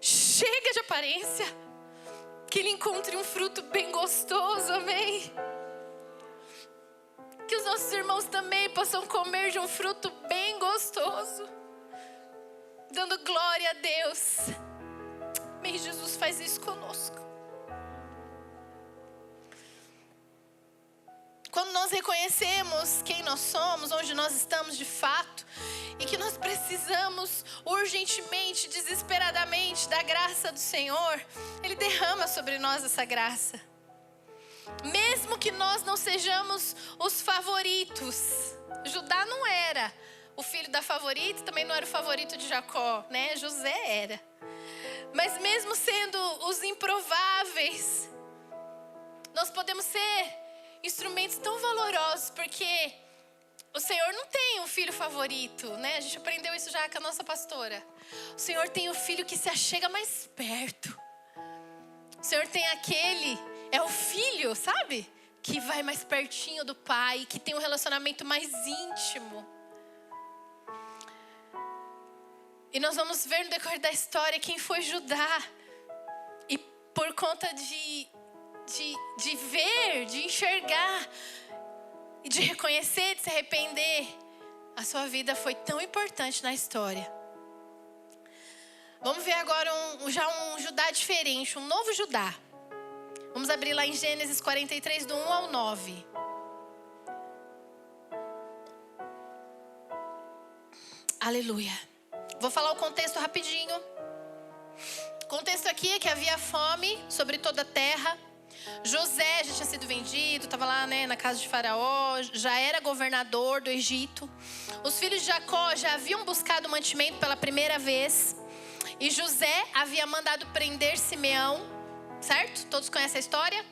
chega de aparência. Que Ele encontre um fruto bem gostoso, amém? Que os nossos irmãos também possam comer de um fruto bem gostoso, dando glória a Deus. Amém, Jesus faz isso conosco. Quando nós reconhecemos quem nós somos, onde nós estamos de fato, e que nós precisamos urgentemente, desesperadamente da graça do Senhor, Ele derrama sobre nós essa graça. Mesmo que nós não sejamos os favoritos. Judá não era o filho da favorita, também não era o favorito de Jacó, né? José era. Mas mesmo sendo os improváveis, nós podemos ser instrumentos tão valorosos, porque o Senhor não tem um filho favorito, né? A gente aprendeu isso já com a nossa pastora. O Senhor tem o filho que se achega mais perto. O Senhor tem aquele, é o filho, sabe? Que vai mais pertinho do pai, que tem um relacionamento mais íntimo. E nós vamos ver no decorrer da história quem foi Judá. E por conta de ver, de enxergar, de reconhecer, de se arrepender, a sua vida foi tão importante na história. Vamos ver agora um Judá diferente, um novo Judá. Vamos abrir lá em Gênesis 43, do 1 ao 9. Aleluia. Vou falar o contexto rapidinho. O contexto aqui é que havia fome sobre toda a terra. José já tinha sido vendido, estava lá, né, na casa de Faraó, já era governador do Egito. Os filhos de Jacó já haviam buscado mantimento pela primeira vez. E José havia mandado prender Simeão, certo? Todos conhecem a história?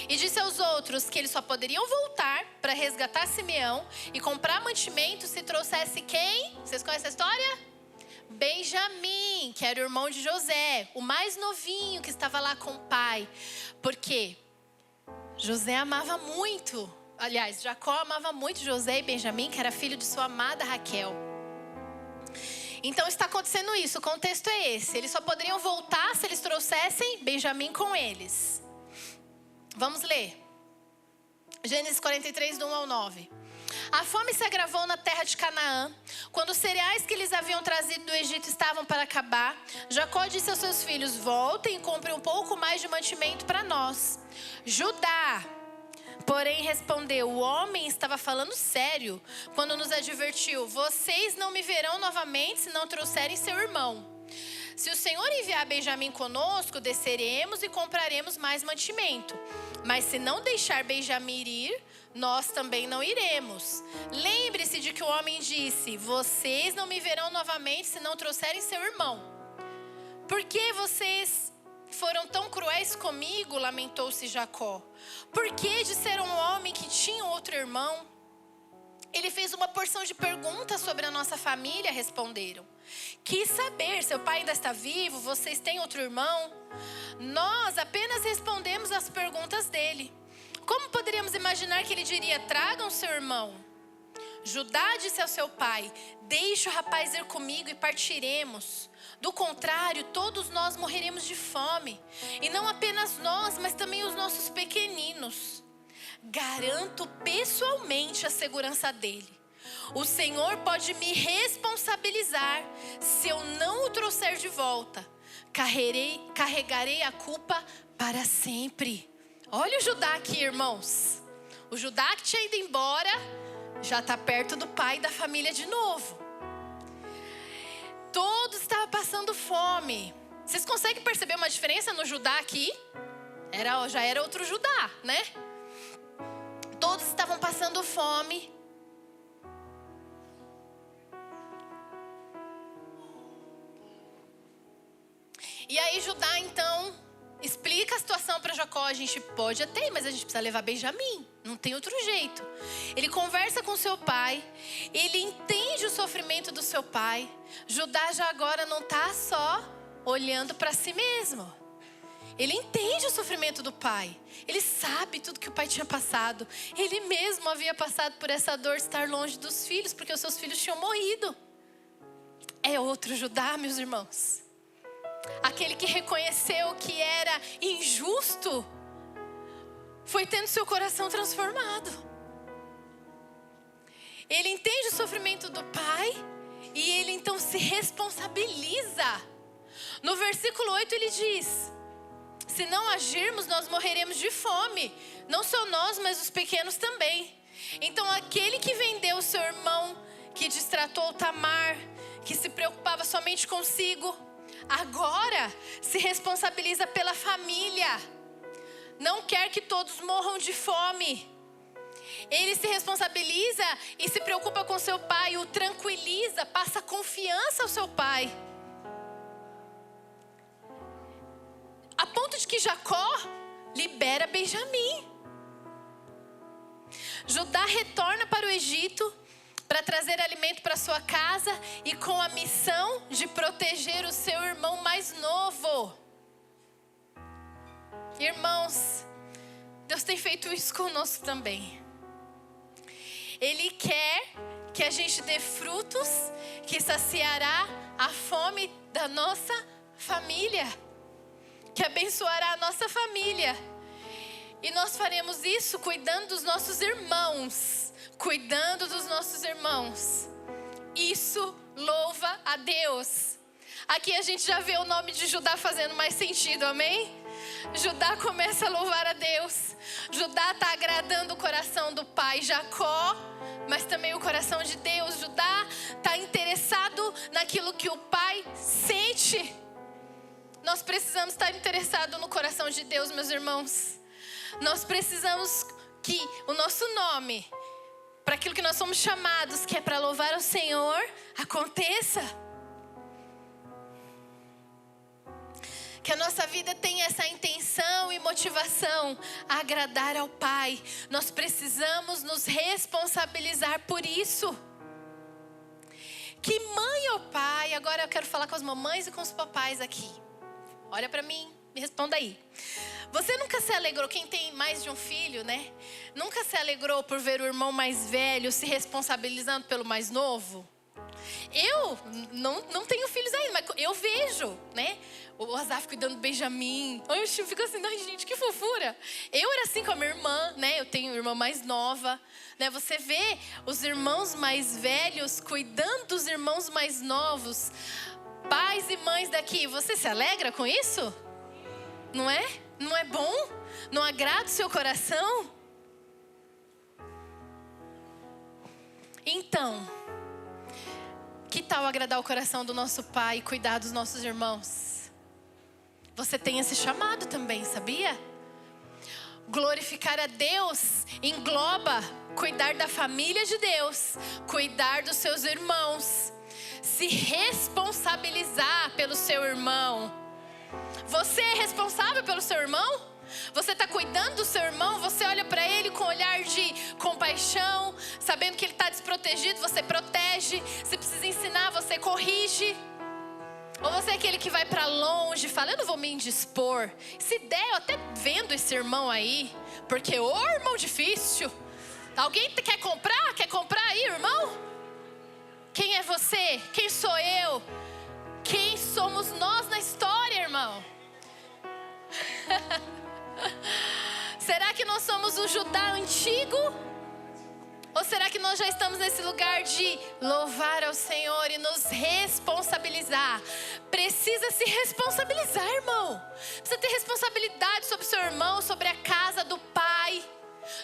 E disse aos outros que eles só poderiam voltar para resgatar Simeão e comprar mantimento se trouxesse quem? Vocês conhecem a história? Benjamim, que era o irmão de José, o mais novinho que estava lá com o pai. Porque José amava muito, aliás, Jacó amava muito José e Benjamim, que era filho de sua amada Raquel. Então está acontecendo isso, o contexto é esse. Eles só poderiam voltar se eles trouxessem Benjamim com eles. Vamos ler. Gênesis 43, do 1 ao 9. A fome se agravou na terra de Canaã. Quando os cereais que eles haviam trazido do Egito estavam para acabar, Jacó disse aos seus filhos: voltem e comprem um pouco mais de mantimento para nós. Judá, porém, respondeu: o homem estava falando sério quando nos advertiu: vocês não me verão novamente se não trouxerem seu irmão. Se o Senhor enviar Benjamim conosco, desceremos e compraremos mais mantimento. Mas se não deixar Benjamim ir, nós também não iremos. Lembre-se de que o homem disse: vocês não me verão novamente se não trouxerem seu irmão. Por que vocês foram tão cruéis comigo? Lamentou-se Jacó. Por que disseram ao homem que tinha outro irmão? Ele fez uma porção de perguntas sobre a nossa família, responderam. Quis saber, seu pai ainda está vivo? Vocês têm outro irmão? Nós apenas respondemos às perguntas dele. Como poderíamos imaginar que ele diria: tragam seu irmão? Judá disse ao seu pai: deixe o rapaz ir comigo e partiremos. Do contrário, todos nós morreremos de fome. E não apenas nós, mas também os nossos pequeninos. Garanto pessoalmente a segurança dele. O Senhor pode me responsabilizar se eu não o trouxer de volta. Carregarei a culpa para sempre. Olha o Judá aqui, irmãos. O Judá que tinha ido embora já está perto do pai da família de novo. Todos estavam passando fome. Vocês conseguem perceber uma diferença no Judá aqui? Já era outro Judá, né? Todos estavam passando fome. E aí Judá então explica a situação para Jacó. A gente pode até, mas a gente precisa levar Benjamim. Não tem outro jeito. Ele conversa com seu pai. Ele entende o sofrimento do seu pai. Judá já agora não está só olhando para si mesmo. Ele entende o sofrimento do pai. Ele sabe tudo que o pai tinha passado. Ele mesmo havia passado por essa dor de estar longe dos filhos, porque os seus filhos tinham morrido. É outro Judá, meus irmãos. Aquele que reconheceu que era injusto, foi tendo seu coração transformado. Ele entende o sofrimento do pai e ele então se responsabiliza. No versículo 8 ele diz: se não agirmos, nós morreremos de fome. Não só nós, mas os pequenos também. Então aquele que vendeu o seu irmão, que destratou Tamar, que se preocupava somente consigo, agora se responsabiliza pela família. Não quer que todos morram de fome. Ele se responsabiliza e se preocupa com seu pai, o tranquiliza, passa confiança ao seu pai. A ponto de que Jacó libera Benjamim. Judá retorna para o Egito para trazer alimento para sua casa e com a missão de proteger o seu irmão mais novo. Irmãos, Deus tem feito isso conosco também. Ele quer que a gente dê frutos que saciará a fome da nossa família, que abençoará a nossa família. E nós faremos isso cuidando dos nossos irmãos. Cuidando dos nossos irmãos. Isso louva a Deus. Aqui a gente já vê o nome de Judá fazendo mais sentido, amém? Judá começa a louvar a Deus. Judá está agradando o coração do pai Jacó, mas também o coração de Deus. Judá está interessado naquilo que o pai sente. Nós precisamos estar interessados no coração de Deus, meus irmãos. Nós precisamos que o nosso nome, para aquilo que nós somos chamados, que é para louvar ao Senhor, aconteça. Que a nossa vida tenha essa intenção e motivação a agradar ao Pai. Nós precisamos nos responsabilizar por isso. Que mãe ou pai, agora eu quero falar com as mamães e com os papais aqui. Olha para mim, me responda aí. Você nunca se alegrou, quem tem mais de um filho, né? Nunca se alegrou por ver o irmão mais velho se responsabilizando pelo mais novo? Eu não tenho filhos ainda, mas eu vejo, né? O Asaf cuidando do Benjamin. Eu fico assim, ai gente, que fofura. Eu era assim com a minha irmã, né? Eu tenho uma irmã mais nova, né? Você vê os irmãos mais velhos cuidando dos irmãos mais novos. Pais e mães daqui, você se alegra com isso? Não é? Não é bom? Não agrada o seu coração? Então, que tal agradar o coração do nosso Pai e cuidar dos nossos irmãos? Você tem esse chamado também, sabia? Glorificar a Deus engloba cuidar da família de Deus, cuidar dos seus irmãos, se responsabilizar pelo seu irmão. Você é responsável pelo seu irmão? Você está cuidando do seu irmão? Você olha para ele com um olhar de compaixão, sabendo que ele está desprotegido, você protege. Se precisa ensinar, você corrige. Ou você é aquele que vai para longe e fala, eu não vou me indispor. Se der, eu até vendo esse irmão aí, porque ô irmão difícil. Alguém quer comprar? Quer comprar aí, irmão? Quem é você? Quem sou eu? Quem somos nós na história, irmão? Será que nós somos o Judá antigo? Ou será que nós já estamos nesse lugar de louvar ao Senhor e nos responsabilizar? Precisa se responsabilizar, irmão. Precisa ter responsabilidade sobre o seu irmão, sobre a casa do Pai.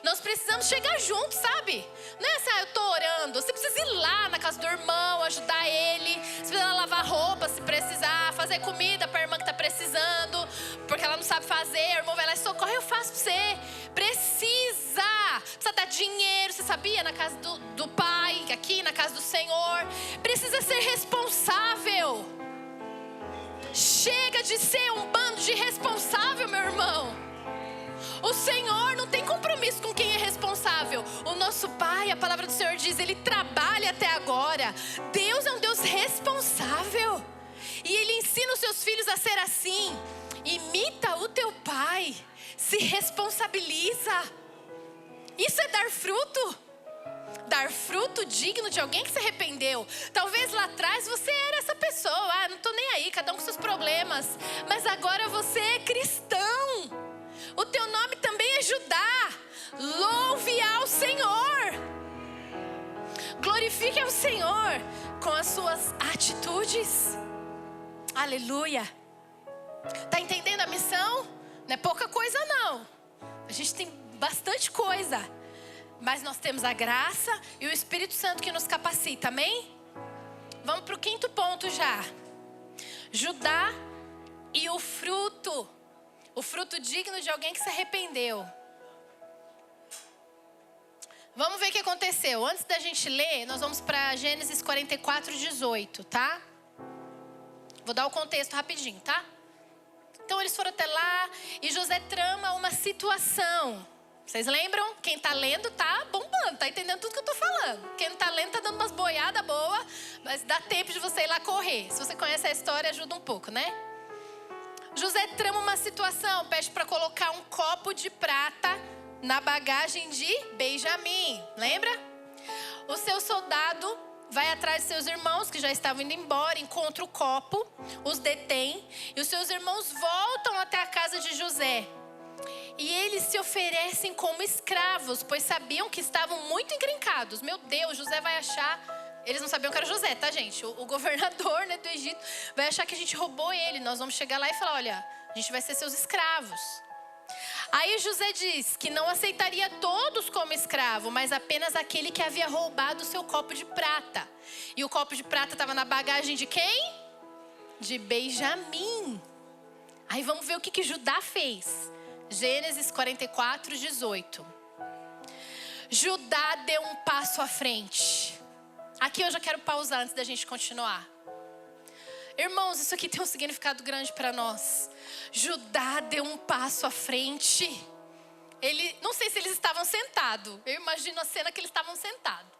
Nós precisamos chegar juntos, sabe? Não é assim, eu tô orando. Você precisa ir lá na casa do irmão, ajudar ele. Você precisa lavar roupa se precisar, fazer comida para a irmã que está precisando, porque ela não sabe fazer. O irmão vai lá e socorre, eu faço para você. Precisa dar dinheiro, você sabia? Na casa do Pai, aqui na casa do Senhor. Precisa ser responsável. Chega de ser um bando de irresponsável, meu irmão. O Senhor não tem compromisso com quem é responsável. O nosso Pai, a palavra do Senhor diz, Ele trabalha até agora. Deus é um Deus responsável. E Ele ensina os seus filhos a ser assim. Imita o teu Pai. Se responsabiliza. Isso é dar fruto. Dar fruto digno de alguém que se arrependeu. Talvez lá atrás você era essa pessoa. Ah, não estou nem aí, cada um com seus problemas. Mas agora você é cristão. O teu nome também é Judá. Louve ao Senhor. Glorifique ao Senhor com as suas atitudes. Aleluia. Está entendendo a missão? Não é pouca coisa não. A gente tem bastante coisa. Mas nós temos a graça e o Espírito Santo que nos capacita, amém? Vamos para o 5º ponto já. Judá e o fruto. O fruto digno de alguém que se arrependeu. Vamos ver o que aconteceu. Antes da gente ler, nós vamos para Gênesis 44:18, tá? Vou dar o contexto rapidinho, tá? Então eles foram até lá e José trama uma situação. Vocês lembram? Quem tá lendo tá bombando, tá entendendo tudo que eu tô falando. Quem não tá lendo tá dando umas boiadas boas, mas dá tempo de você ir lá correr. Se você conhece a história, ajuda um pouco, né? José trama uma situação, pede para colocar um copo de prata na bagagem de Benjamim. Lembra? O seu soldado vai atrás de seus irmãos que já estavam indo embora, encontra o copo, os detém e os seus irmãos voltam até a casa de José. E eles se oferecem como escravos, pois sabiam que estavam muito encrencados. Meu Deus, José vai achar... Eles não sabiam que era José, tá, gente? O governador, né, do Egito vai achar que a gente roubou ele. Nós vamos chegar lá e falar, olha, a gente vai ser seus escravos. Aí José diz que não aceitaria todos como escravo, mas apenas aquele que havia roubado o seu copo de prata. E o copo de prata estava na bagagem de quem? De Benjamim. Aí vamos ver o que Judá fez. Gênesis 44:18. Judá deu um passo à frente. Aqui eu já quero pausar antes da gente continuar. Irmãos, isso aqui tem um significado grande para nós. Judá deu um passo à frente. Não sei se eles estavam sentados. Eu imagino a cena que eles estavam sentados.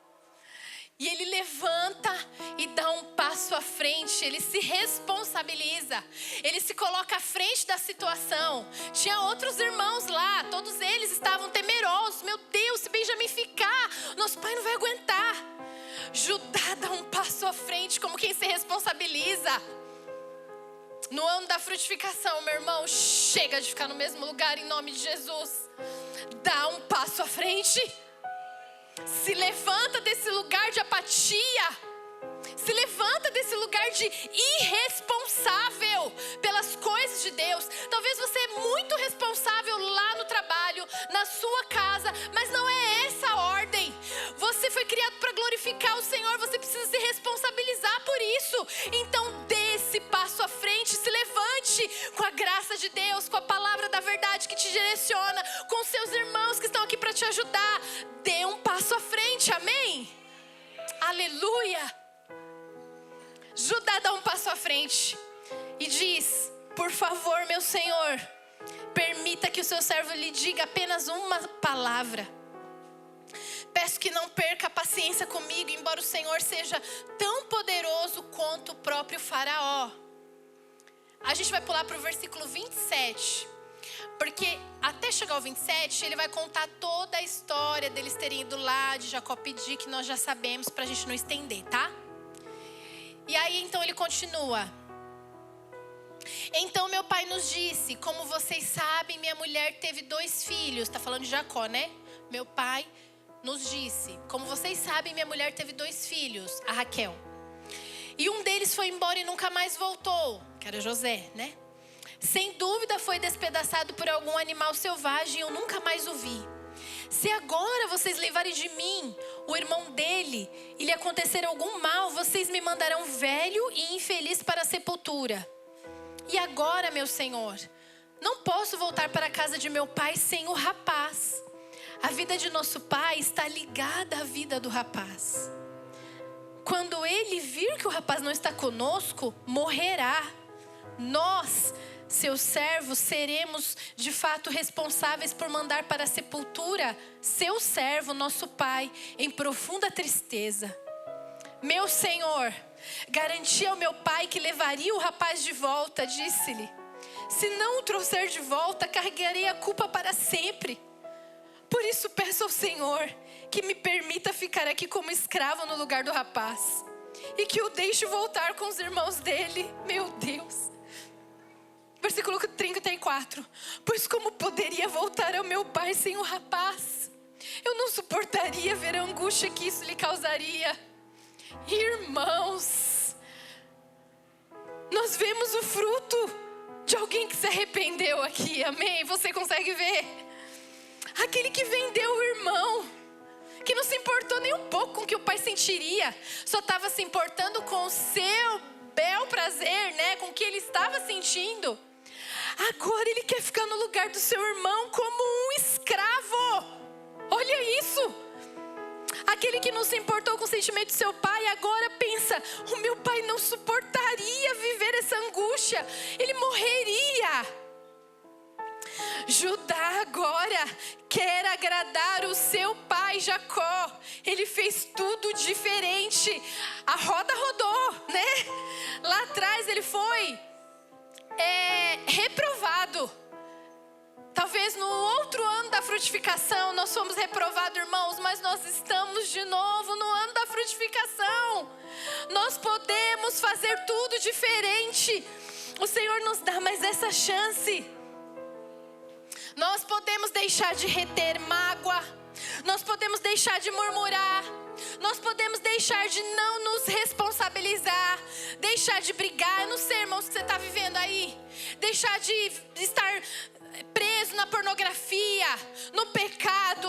E ele levanta e dá um passo à frente. Ele se responsabiliza. Ele se coloca à frente da situação. Tinha outros irmãos lá. Todos eles estavam temerosos. Meu Deus, se Benjamim ficar, nosso pai não vai aguentar. Judá dá um passo à frente, como quem se responsabiliza. No ano da frutificação, meu irmão, chega de ficar no mesmo lugar em nome de Jesus. Dá um passo à frente. Se levanta desse lugar de apatia. Se levanta desse lugar de irresponsável pelas coisas de Deus. Talvez você é muito responsável lá no trabalho, na sua casa, mas não é essa a ordem. Você foi criado para glorificar o Senhor, você precisa se responsabilizar por isso. Então dê esse passo à frente, se levante com a graça de Deus, com a palavra da verdade que te direciona, com seus irmãos que estão aqui para te ajudar. Dê um passo à frente, amém? Aleluia! Judá dá um passo à frente e diz: por favor, meu Senhor, permita que o seu servo lhe diga apenas uma palavra. Peço que não perca a paciência comigo, embora o Senhor seja tão poderoso quanto o próprio faraó. A gente vai pular para o versículo 27. Porque até chegar ao 27, ele vai contar toda a história deles terem ido lá, de Jacó pedir, que nós já sabemos, para a gente não estender, tá? E aí então ele continua. Então meu pai nos disse: como vocês sabem, minha mulher teve 2 filhos. Está falando de Jacó, né? Meu pai nos disse: como vocês sabem, minha mulher teve 2 filhos, a Raquel. E um deles foi embora e nunca mais voltou, que era José, né? Sem dúvida foi despedaçado por algum animal selvagem e eu nunca mais o vi. Se agora vocês levarem de mim o irmão dele e lhe acontecer algum mal, vocês me mandarão velho e infeliz para a sepultura. E agora, meu senhor, não posso voltar para a casa de meu pai sem o rapaz. A vida de nosso pai está ligada à vida do rapaz. Quando ele vir que o rapaz não está conosco, morrerá. Nós, seus servos, seremos de fato responsáveis por mandar para a sepultura seu servo, nosso pai, em profunda tristeza. Meu senhor, garanti ao meu pai que levaria o rapaz de volta, disse-lhe. Se não o trouxer de volta, carregarei a culpa para sempre. Por isso peço ao Senhor que me permita ficar aqui como escravo no lugar do rapaz. E que o deixe voltar com os irmãos dele. Meu Deus. Versículo 34. Pois como poderia voltar ao meu pai sem o rapaz? Eu não suportaria ver a angústia que isso lhe causaria. Irmãos, nós vemos o fruto de alguém que se arrependeu aqui, amém? Você consegue ver? Aquele que vendeu o irmão, que não se importou nem um pouco com o que o pai sentiria, só estava se importando com o seu bel prazer, né? Com o que ele estava sentindo. Agora ele quer ficar no lugar do seu irmão como um escravo. Olha isso. Aquele que não se importou com o sentimento do seu pai, agora pensa: o meu pai não suportaria viver essa angústia. Ele morreria. Judá agora quer agradar o seu pai Jacó. Ele fez tudo diferente. A roda rodou, né? Lá atrás ele foi reprovado. Talvez no outro ano da frutificação nós fomos reprovados, irmãos, mas nós estamos de novo no ano da frutificação. Nós podemos fazer tudo diferente. O Senhor nos dá mais essa chance. Nós podemos deixar de reter mágoa. Nós podemos deixar de murmurar. Nós podemos deixar de não nos responsabilizar. Deixar de brigar. Eu não sei, irmãos, o que você está vivendo aí. Deixar de estar preso na pornografia, no pecado.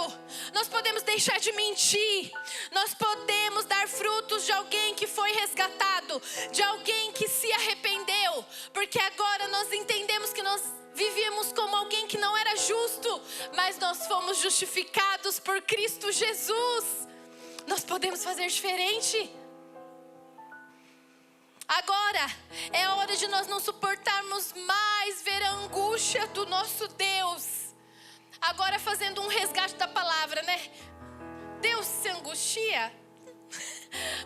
Nós podemos deixar de mentir. Nós podemos dar frutos de alguém que foi resgatado, de alguém que se arrependeu, porque agora nós entendemos que nós vivíamos como alguém que não era justo, mas nós fomos justificados por Cristo Jesus. Nós podemos fazer diferente. Agora é a hora de nós não suportarmos mais ver a angústia do nosso Deus. Agora fazendo um resgate da palavra, né? Deus se angustia,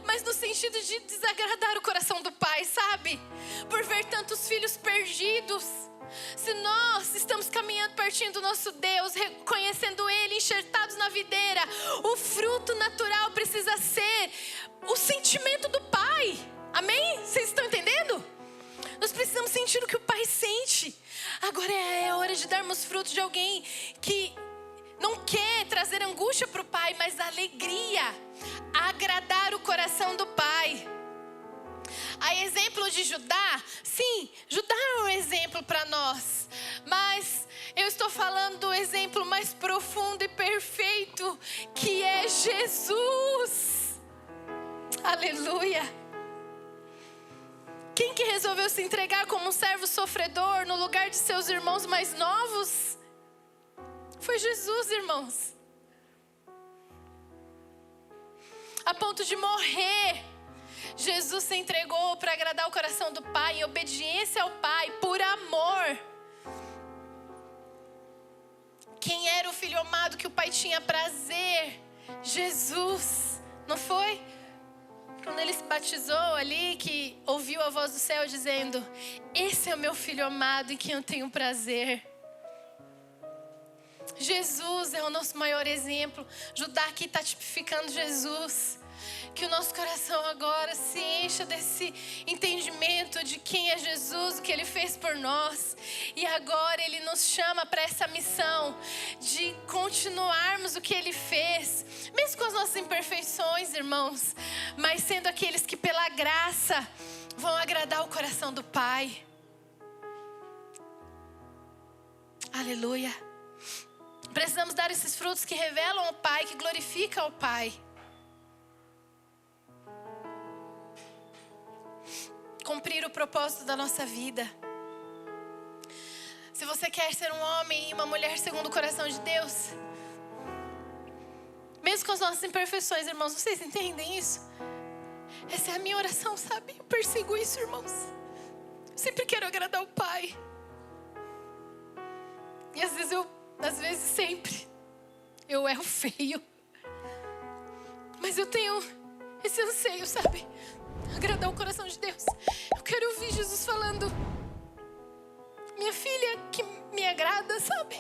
mas no sentido de desagradar o coração do Pai, sabe? Por ver tantos filhos perdidos. Se nós estamos caminhando pertinho do nosso Deus, reconhecendo Ele, enxertados na videira, o fruto natural precisa ser o sentimento do Pai. Amém? Vocês estão entendendo? Nós precisamos sentir o que o Pai sente. Agora é a hora de darmos frutos de alguém que não quer trazer angústia para o Pai, mas alegria, agradar o coração do Pai. A exemplo de Judá, sim, Judá é um exemplo para nós, mas eu estou falando do exemplo mais profundo e perfeito, que é Jesus. Aleluia. Quem que resolveu se entregar como um servo sofredor no lugar de seus irmãos mais novos? Foi Jesus, irmãos. A ponto de morrer, Jesus se entregou para agradar o coração do Pai, em obediência ao Pai, por amor. Quem era o filho amado que o Pai tinha prazer? Jesus, não foi? Quando ele se batizou ali, que ouviu a voz do céu dizendo: esse é o meu filho amado em quem eu tenho prazer. Jesus é o nosso maior exemplo. Judá aqui está tipificando Jesus. Que o nosso coração agora se encha desse entendimento de quem é Jesus, o que Ele fez por nós. E agora Ele nos chama para essa missão de continuarmos o que Ele fez, mesmo com as nossas imperfeições, irmãos, mas sendo aqueles que pela graça vão agradar o coração do Pai. Aleluia. Precisamos dar esses frutos que revelam o Pai, que glorificam o Pai. Cumprir o propósito da nossa vida. Se você quer ser um homem e uma mulher segundo o coração de Deus, mesmo com as nossas imperfeições, irmãos, vocês entendem isso? Essa é a minha oração, sabe? Eu persigo isso, irmãos. Eu sempre quero agradar o Pai. E às vezes sempre, eu erro feio. Mas eu tenho esse anseio, sabe? Agradar o coração de Deus. Eu quero ouvir Jesus falando: minha filha que me agrada, sabe?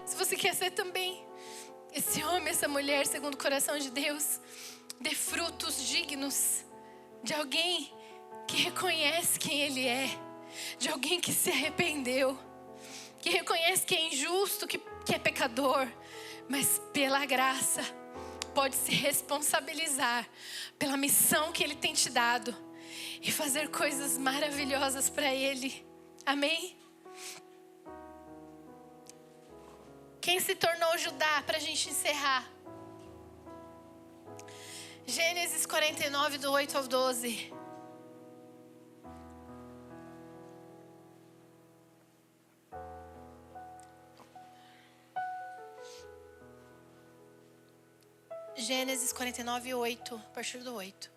Se você quer ser também esse homem, essa mulher segundo o coração de Deus, dê frutos dignos de alguém que reconhece quem Ele é, de alguém que se arrependeu, que reconhece que é injusto, que é pecador, mas pela graça pode se responsabilizar pela missão que Ele tem te dado e fazer coisas maravilhosas para Ele. Amém? Quem se tornou Judá, para a gente encerrar? Gênesis 49, do 8 ao 12. Gênesis 49, 8, a partir do 8.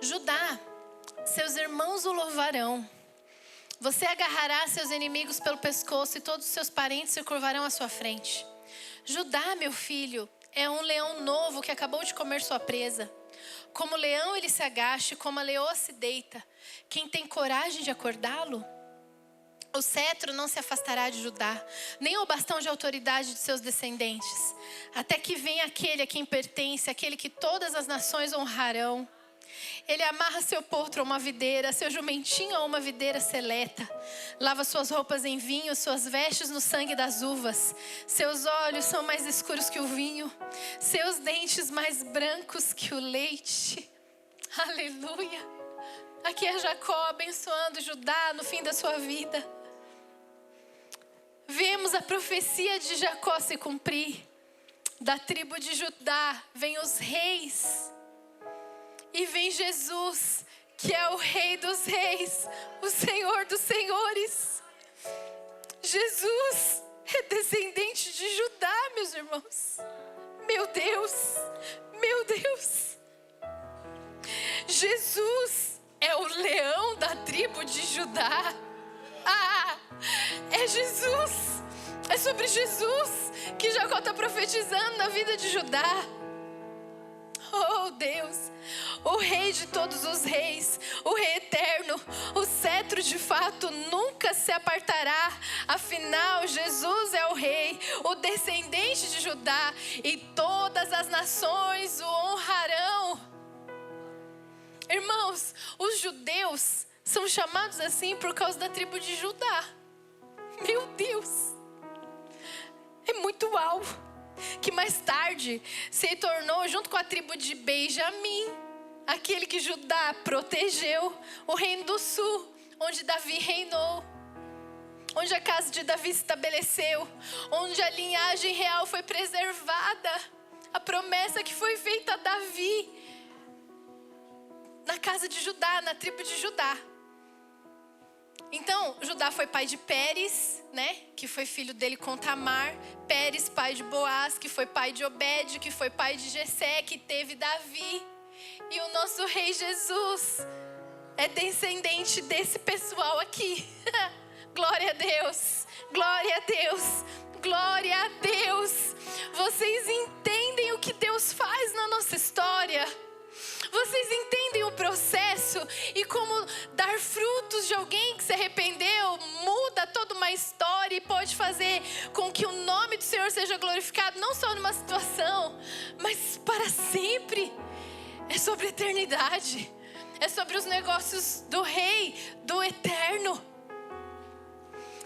Judá, seus irmãos o louvarão. Você agarrará seus inimigos pelo pescoço e todos os seus parentes se curvarão à sua frente. Judá, meu filho, é um leão novo que acabou de comer sua presa. Como o leão ele se agacha, como a leoa se deita. Quem tem coragem de acordá-lo? O cetro não se afastará de Judá, nem o bastão de autoridade de seus descendentes, até que venha aquele a quem pertence, aquele que todas as nações honrarão. Ele amarra seu potro a uma videira, seu jumentinho a uma videira seleta. Lava suas roupas em vinho, suas vestes no sangue das uvas. Seus olhos são mais escuros que o vinho, seus dentes mais brancos que o leite. Aleluia. Aqui é Jacó abençoando Judá no fim da sua vida. Vemos a profecia de Jacó se cumprir. Da tribo de Judá vêm os reis. E vem Jesus, que é o Rei dos Reis, o Senhor dos Senhores. Jesus é descendente de Judá, meus irmãos. Meu Deus, meu Deus. Jesus é o leão da tribo de Judá. É Jesus. É sobre Jesus que Jacó está profetizando na vida de Judá. Oh Deus, o Rei de todos os reis, o Rei eterno, o cetro de fato nunca se apartará. Afinal, Jesus é o Rei, o descendente de Judá, e todas as nações o honrarão. Irmãos, os judeus são chamados assim por causa da tribo de Judá. Meu Deus, é muito alto. Que mais tarde se tornou, junto com a tribo de Benjamim, aquele que Judá protegeu, o reino do sul, onde Davi reinou, onde a casa de Davi se estabeleceu, onde a linhagem real foi preservada, a promessa que foi feita a Davi, na casa de Judá, na tribo de Judá. Então, Judá foi pai de Pérez, né? Que foi filho dele com Tamar. Pérez, pai de Boaz, que foi pai de Obed, que foi pai de Jessé, que teve Davi. E o nosso rei Jesus é descendente desse pessoal aqui. Glória a Deus, glória a Deus, glória a Deus. Vocês entendem o que Deus faz na nossa história? Vocês entendem o processo e como dar frutos de alguém que se arrependeu muda toda uma história e pode fazer com que o nome do Senhor seja glorificado não só numa situação, mas para sempre. É sobre a eternidade, é sobre os negócios do Rei, do Eterno.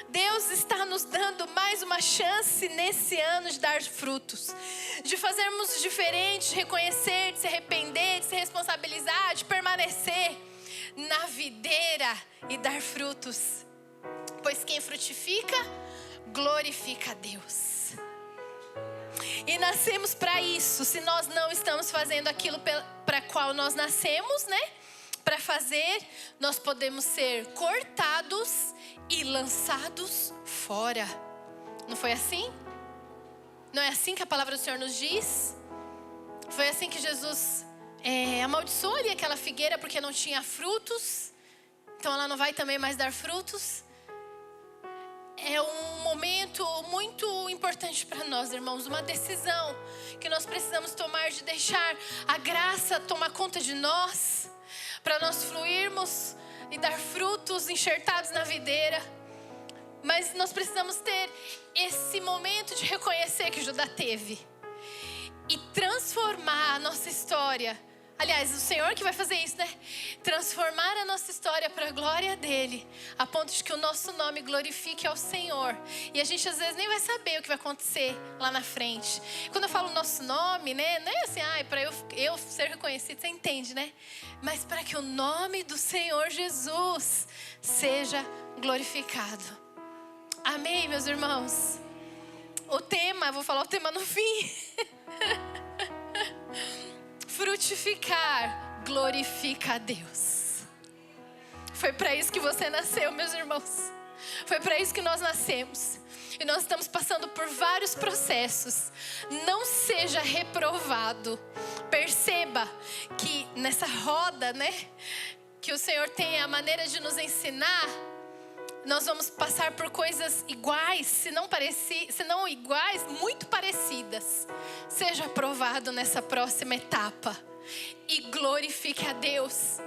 Deus está nos dando mais uma chance nesse ano de dar frutos, de fazermos diferente, de reconhecer, de se arrepender, de se responsabilizar, de permanecer na videira e dar frutos. Pois quem frutifica, glorifica a Deus. E nascemos para isso. Se nós não estamos fazendo aquilo para qual nós nascemos, né? Para fazer, nós podemos ser cortados e lançados fora. Não foi assim? Não é assim que a palavra do Senhor nos diz? Foi assim que Jesus amaldiçoou ali aquela figueira porque não tinha frutos. Então ela não vai também mais dar frutos. É um momento muito importante para nós, irmãos. Uma decisão que nós precisamos tomar de deixar a graça tomar conta de nós, para nós fluirmos e dar frutos enxertados na videira. Mas nós precisamos ter esse momento de reconhecer que Judá teve e transformar a nossa história. Aliás, o Senhor que vai fazer isso, né? Transformar a nossa história para a glória dele, a ponto de que o nosso nome glorifique ao Senhor. E a gente às vezes nem vai saber o que vai acontecer lá na frente. Quando eu falo nosso nome, né? Não é assim, para eu ser reconhecido, você entende, né? Mas para que o nome do Senhor Jesus seja glorificado. Amém, meus irmãos? O tema, vou falar o tema no fim. Frutificar glorifica a Deus. Foi para isso que você nasceu, meus irmãos. Foi para isso que nós nascemos. E nós estamos passando por vários processos. Não seja reprovado. Perceba que nessa roda, né, que o Senhor tem a maneira de nos ensinar, nós vamos passar por coisas iguais, se não iguais, muito parecidas. Seja aprovado nessa próxima etapa e glorifique a Deus.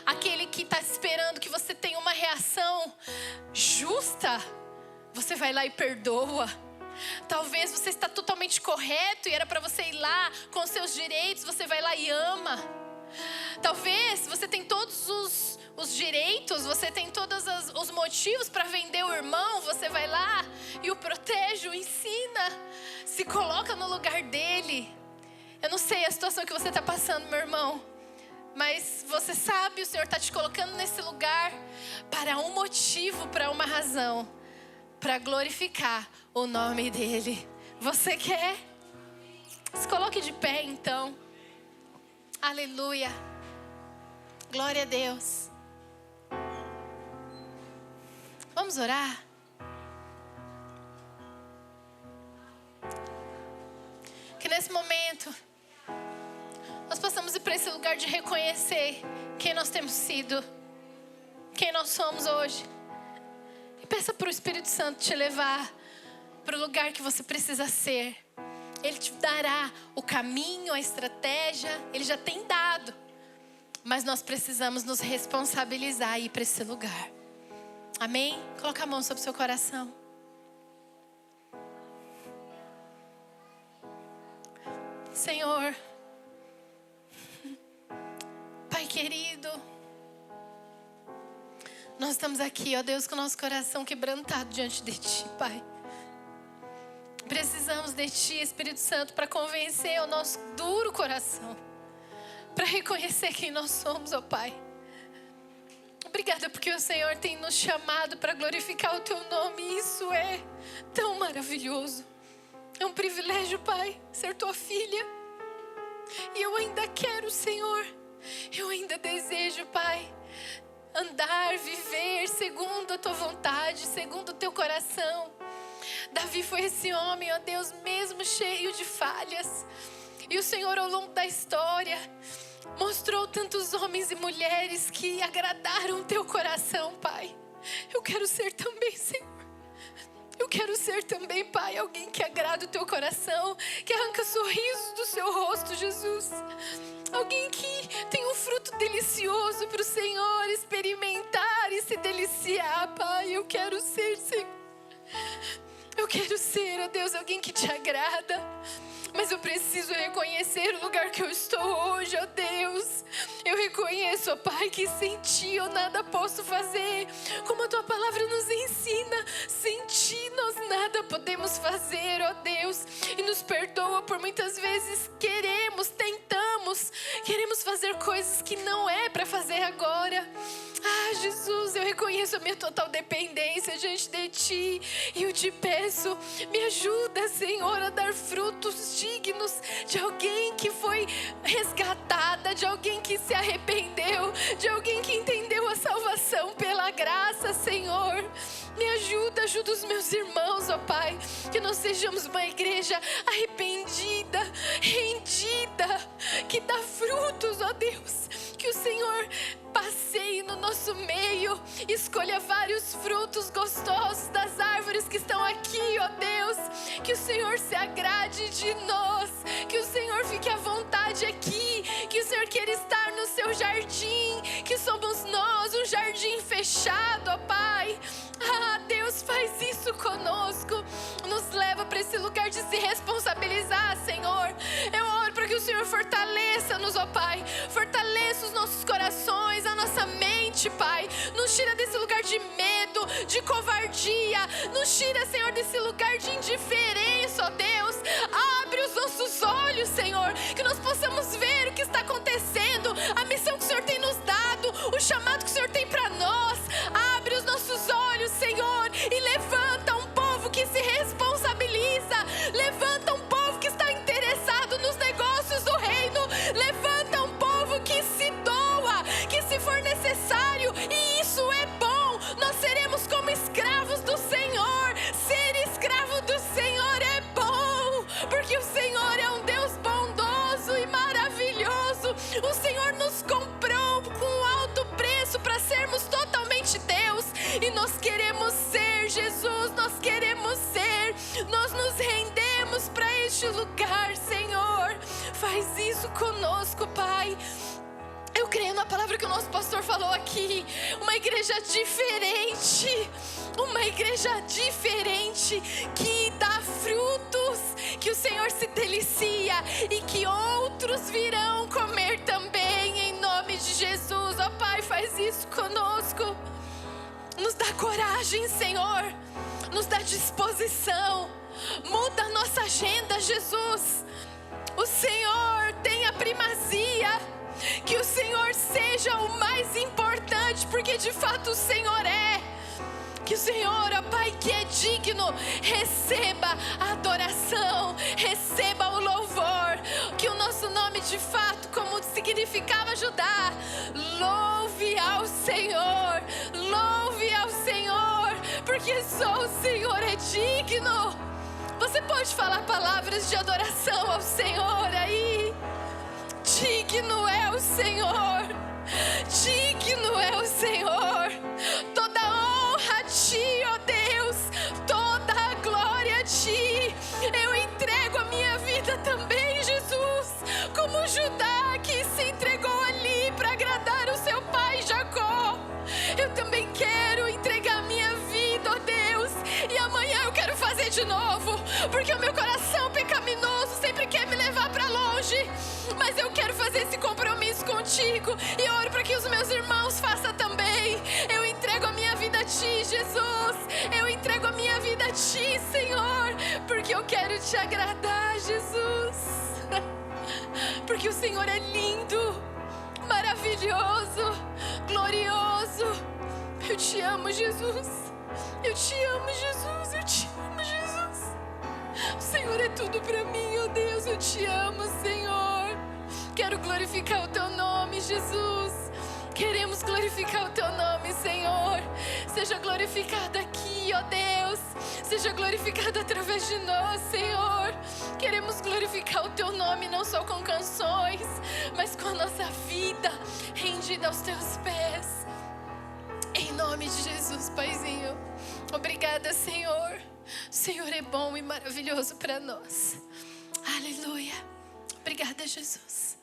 Aquele que está esperando que você tenha uma reação justa, você vai lá e perdoa. Talvez você está totalmente correto e era para você ir lá com os seus direitos, você vai lá e ama. Talvez você tem todos os direitos, você tem todos os motivos para vender o irmão, você vai lá e o protege, o ensina, se coloca no lugar dele. Eu não sei a situação que você está passando, meu irmão, mas você sabe, o Senhor está te colocando nesse lugar para um motivo, para uma razão, para glorificar o nome dele. Você quer? Se coloque de pé então. Aleluia. Glória a Deus. Vamos orar? Que nesse momento nós possamos ir para esse lugar de reconhecer quem nós temos sido, quem nós somos hoje. E peça para o Espírito Santo te levar para o lugar que você precisa ser. Ele te dará o caminho, a estratégia, Ele já tem dado. Mas nós precisamos nos responsabilizar e ir para esse lugar. Amém? Coloca a mão sobre o seu coração. Senhor, Pai querido, nós estamos aqui, ó Deus, com o nosso coração quebrantado diante de Ti, Pai. Precisamos de Ti, Espírito Santo, para convencer o nosso duro coração, para reconhecer quem nós somos, ó Pai. Obrigada porque o Senhor tem nos chamado para glorificar o Teu nome, e isso é tão maravilhoso. É um privilégio, Pai, ser Tua filha. E eu ainda quero, Senhor, eu ainda desejo, Pai, andar, viver segundo a Tua vontade, segundo o Teu coração. Davi foi esse homem, ó Deus, mesmo cheio de falhas. E o Senhor, ao longo da história, mostrou tantos homens e mulheres que agradaram o Teu coração, Pai. Eu quero ser também, Senhor. Eu quero ser também, Pai, alguém que agrada o Teu coração, que arranca sorrisos do Seu rosto, Jesus. Alguém que tem um fruto delicioso para o Senhor experimentar e se deliciar, Pai. Eu quero ser, Senhor. Eu quero ser, ó Deus, alguém que Te agrada. Mas eu preciso reconhecer o lugar que eu estou hoje, ó Deus. Eu reconheço, ó Pai, que sem Ti eu nada posso fazer. Como a Tua palavra nos ensina, sem Ti nós nada podemos fazer, ó Deus. E nos perdoa por muitas vezes queremos fazer coisas que não é para fazer agora. Ah, Jesus, eu reconheço a minha total dependência diante de Ti. E eu Te peço, me ajuda, Senhor, a dar frutos dignos de alguém que foi resgatada, de alguém que se arrependeu, de alguém que entendeu a salvação pela graça, Senhor. Me ajuda os meus irmãos, ó Pai, que nós sejamos uma igreja arrependida, rendida, que dá frutos, ó Deus. Que o Senhor passeie no nosso meio, escolha vários frutos gostosos das árvores que estão aqui, ó Deus. Que o Senhor se agrade de nós, que o Senhor fique à vontade aqui, que o Senhor queira estar no Seu jardim, que somos nós, um jardim fechado, ó Pai. Ah, Deus, faz isso conosco, nos leva para esse lugar de se responsabilizar, Senhor. Eu oro para que o Senhor fortaleça-nos, ó Pai, fortaleça os nossos corações, a nossa mente, Pai. Nos tira desse lugar de medo, de covardia, nos tira, Senhor, desse lugar de indiferença, ó Deus. Abre os nossos olhos, Senhor, que nós possamos ver o que está acontecendo, a missão que o Senhor tem nos dado, o chamado que o Senhor tem para nós. Abre os nossos olhos, Senhor, e levanta um povo que se responsabiliza, levanta um povo que está interessado nos negócios do reino, levanta um povo que se doa, que se for necessário, e isso é bom. Nós seremos como escravos do Senhor. Ser escravo do Senhor é bom, porque o Senhor é um Deus bondoso e maravilhoso. O Senhor nos comprou com alto preço para sermos totalmente Deus, e nós queremos ser, Jesus, nós queremos ser, nós nos rendemos para este lugar, Senhor. Faz isso conosco, Pai. Eu creio na palavra que o nosso pastor falou aqui. Uma igreja diferente. Uma igreja diferente que dá frutos, que o Senhor se delicia e que outros virão comer também, em nome de Jesus. Ó Pai, faz isso conosco. Nos dá coragem, Senhor. Nos dá disposição. Muda a nossa agenda, Jesus. O Senhor tem a primazia. Que o Senhor seja o mais importante, porque de fato o Senhor é. Que o Senhor, ó Pai, que é digno, receba a adoração, receba o louvor. Que o nosso nome de fato, como significava Judá, louve ao Senhor, louve ao Senhor, porque só o Senhor é digno. Você pode falar palavras de adoração ao Senhor aí? Digno é o Senhor, digno é o Senhor. Toda honra a Ti, ó Deus, toda a glória a Ti. Eu entrego a minha vida contigo. E eu oro para que os meus irmãos façam também. Eu entrego a minha vida a Ti, Jesus. Eu entrego a minha vida a Ti, Senhor. Porque eu quero Te agradar, Jesus. Porque o Senhor é lindo, maravilhoso, glorioso. Eu Te amo, Jesus. Eu Te amo, Jesus. Eu Te amo, Jesus. O Senhor é tudo para mim, oh Deus. Eu Te amo, Senhor. Quero glorificar o Teu nome, Jesus. Queremos glorificar o Teu nome, Senhor. Seja glorificado aqui, ó Deus. Seja glorificado através de nós, Senhor. Queremos glorificar o Teu nome não só com canções, mas com a nossa vida rendida aos Teus pés. Em nome de Jesus, Paizinho. Obrigada, Senhor. O Senhor é bom e maravilhoso para nós. Aleluia. Obrigada, Jesus.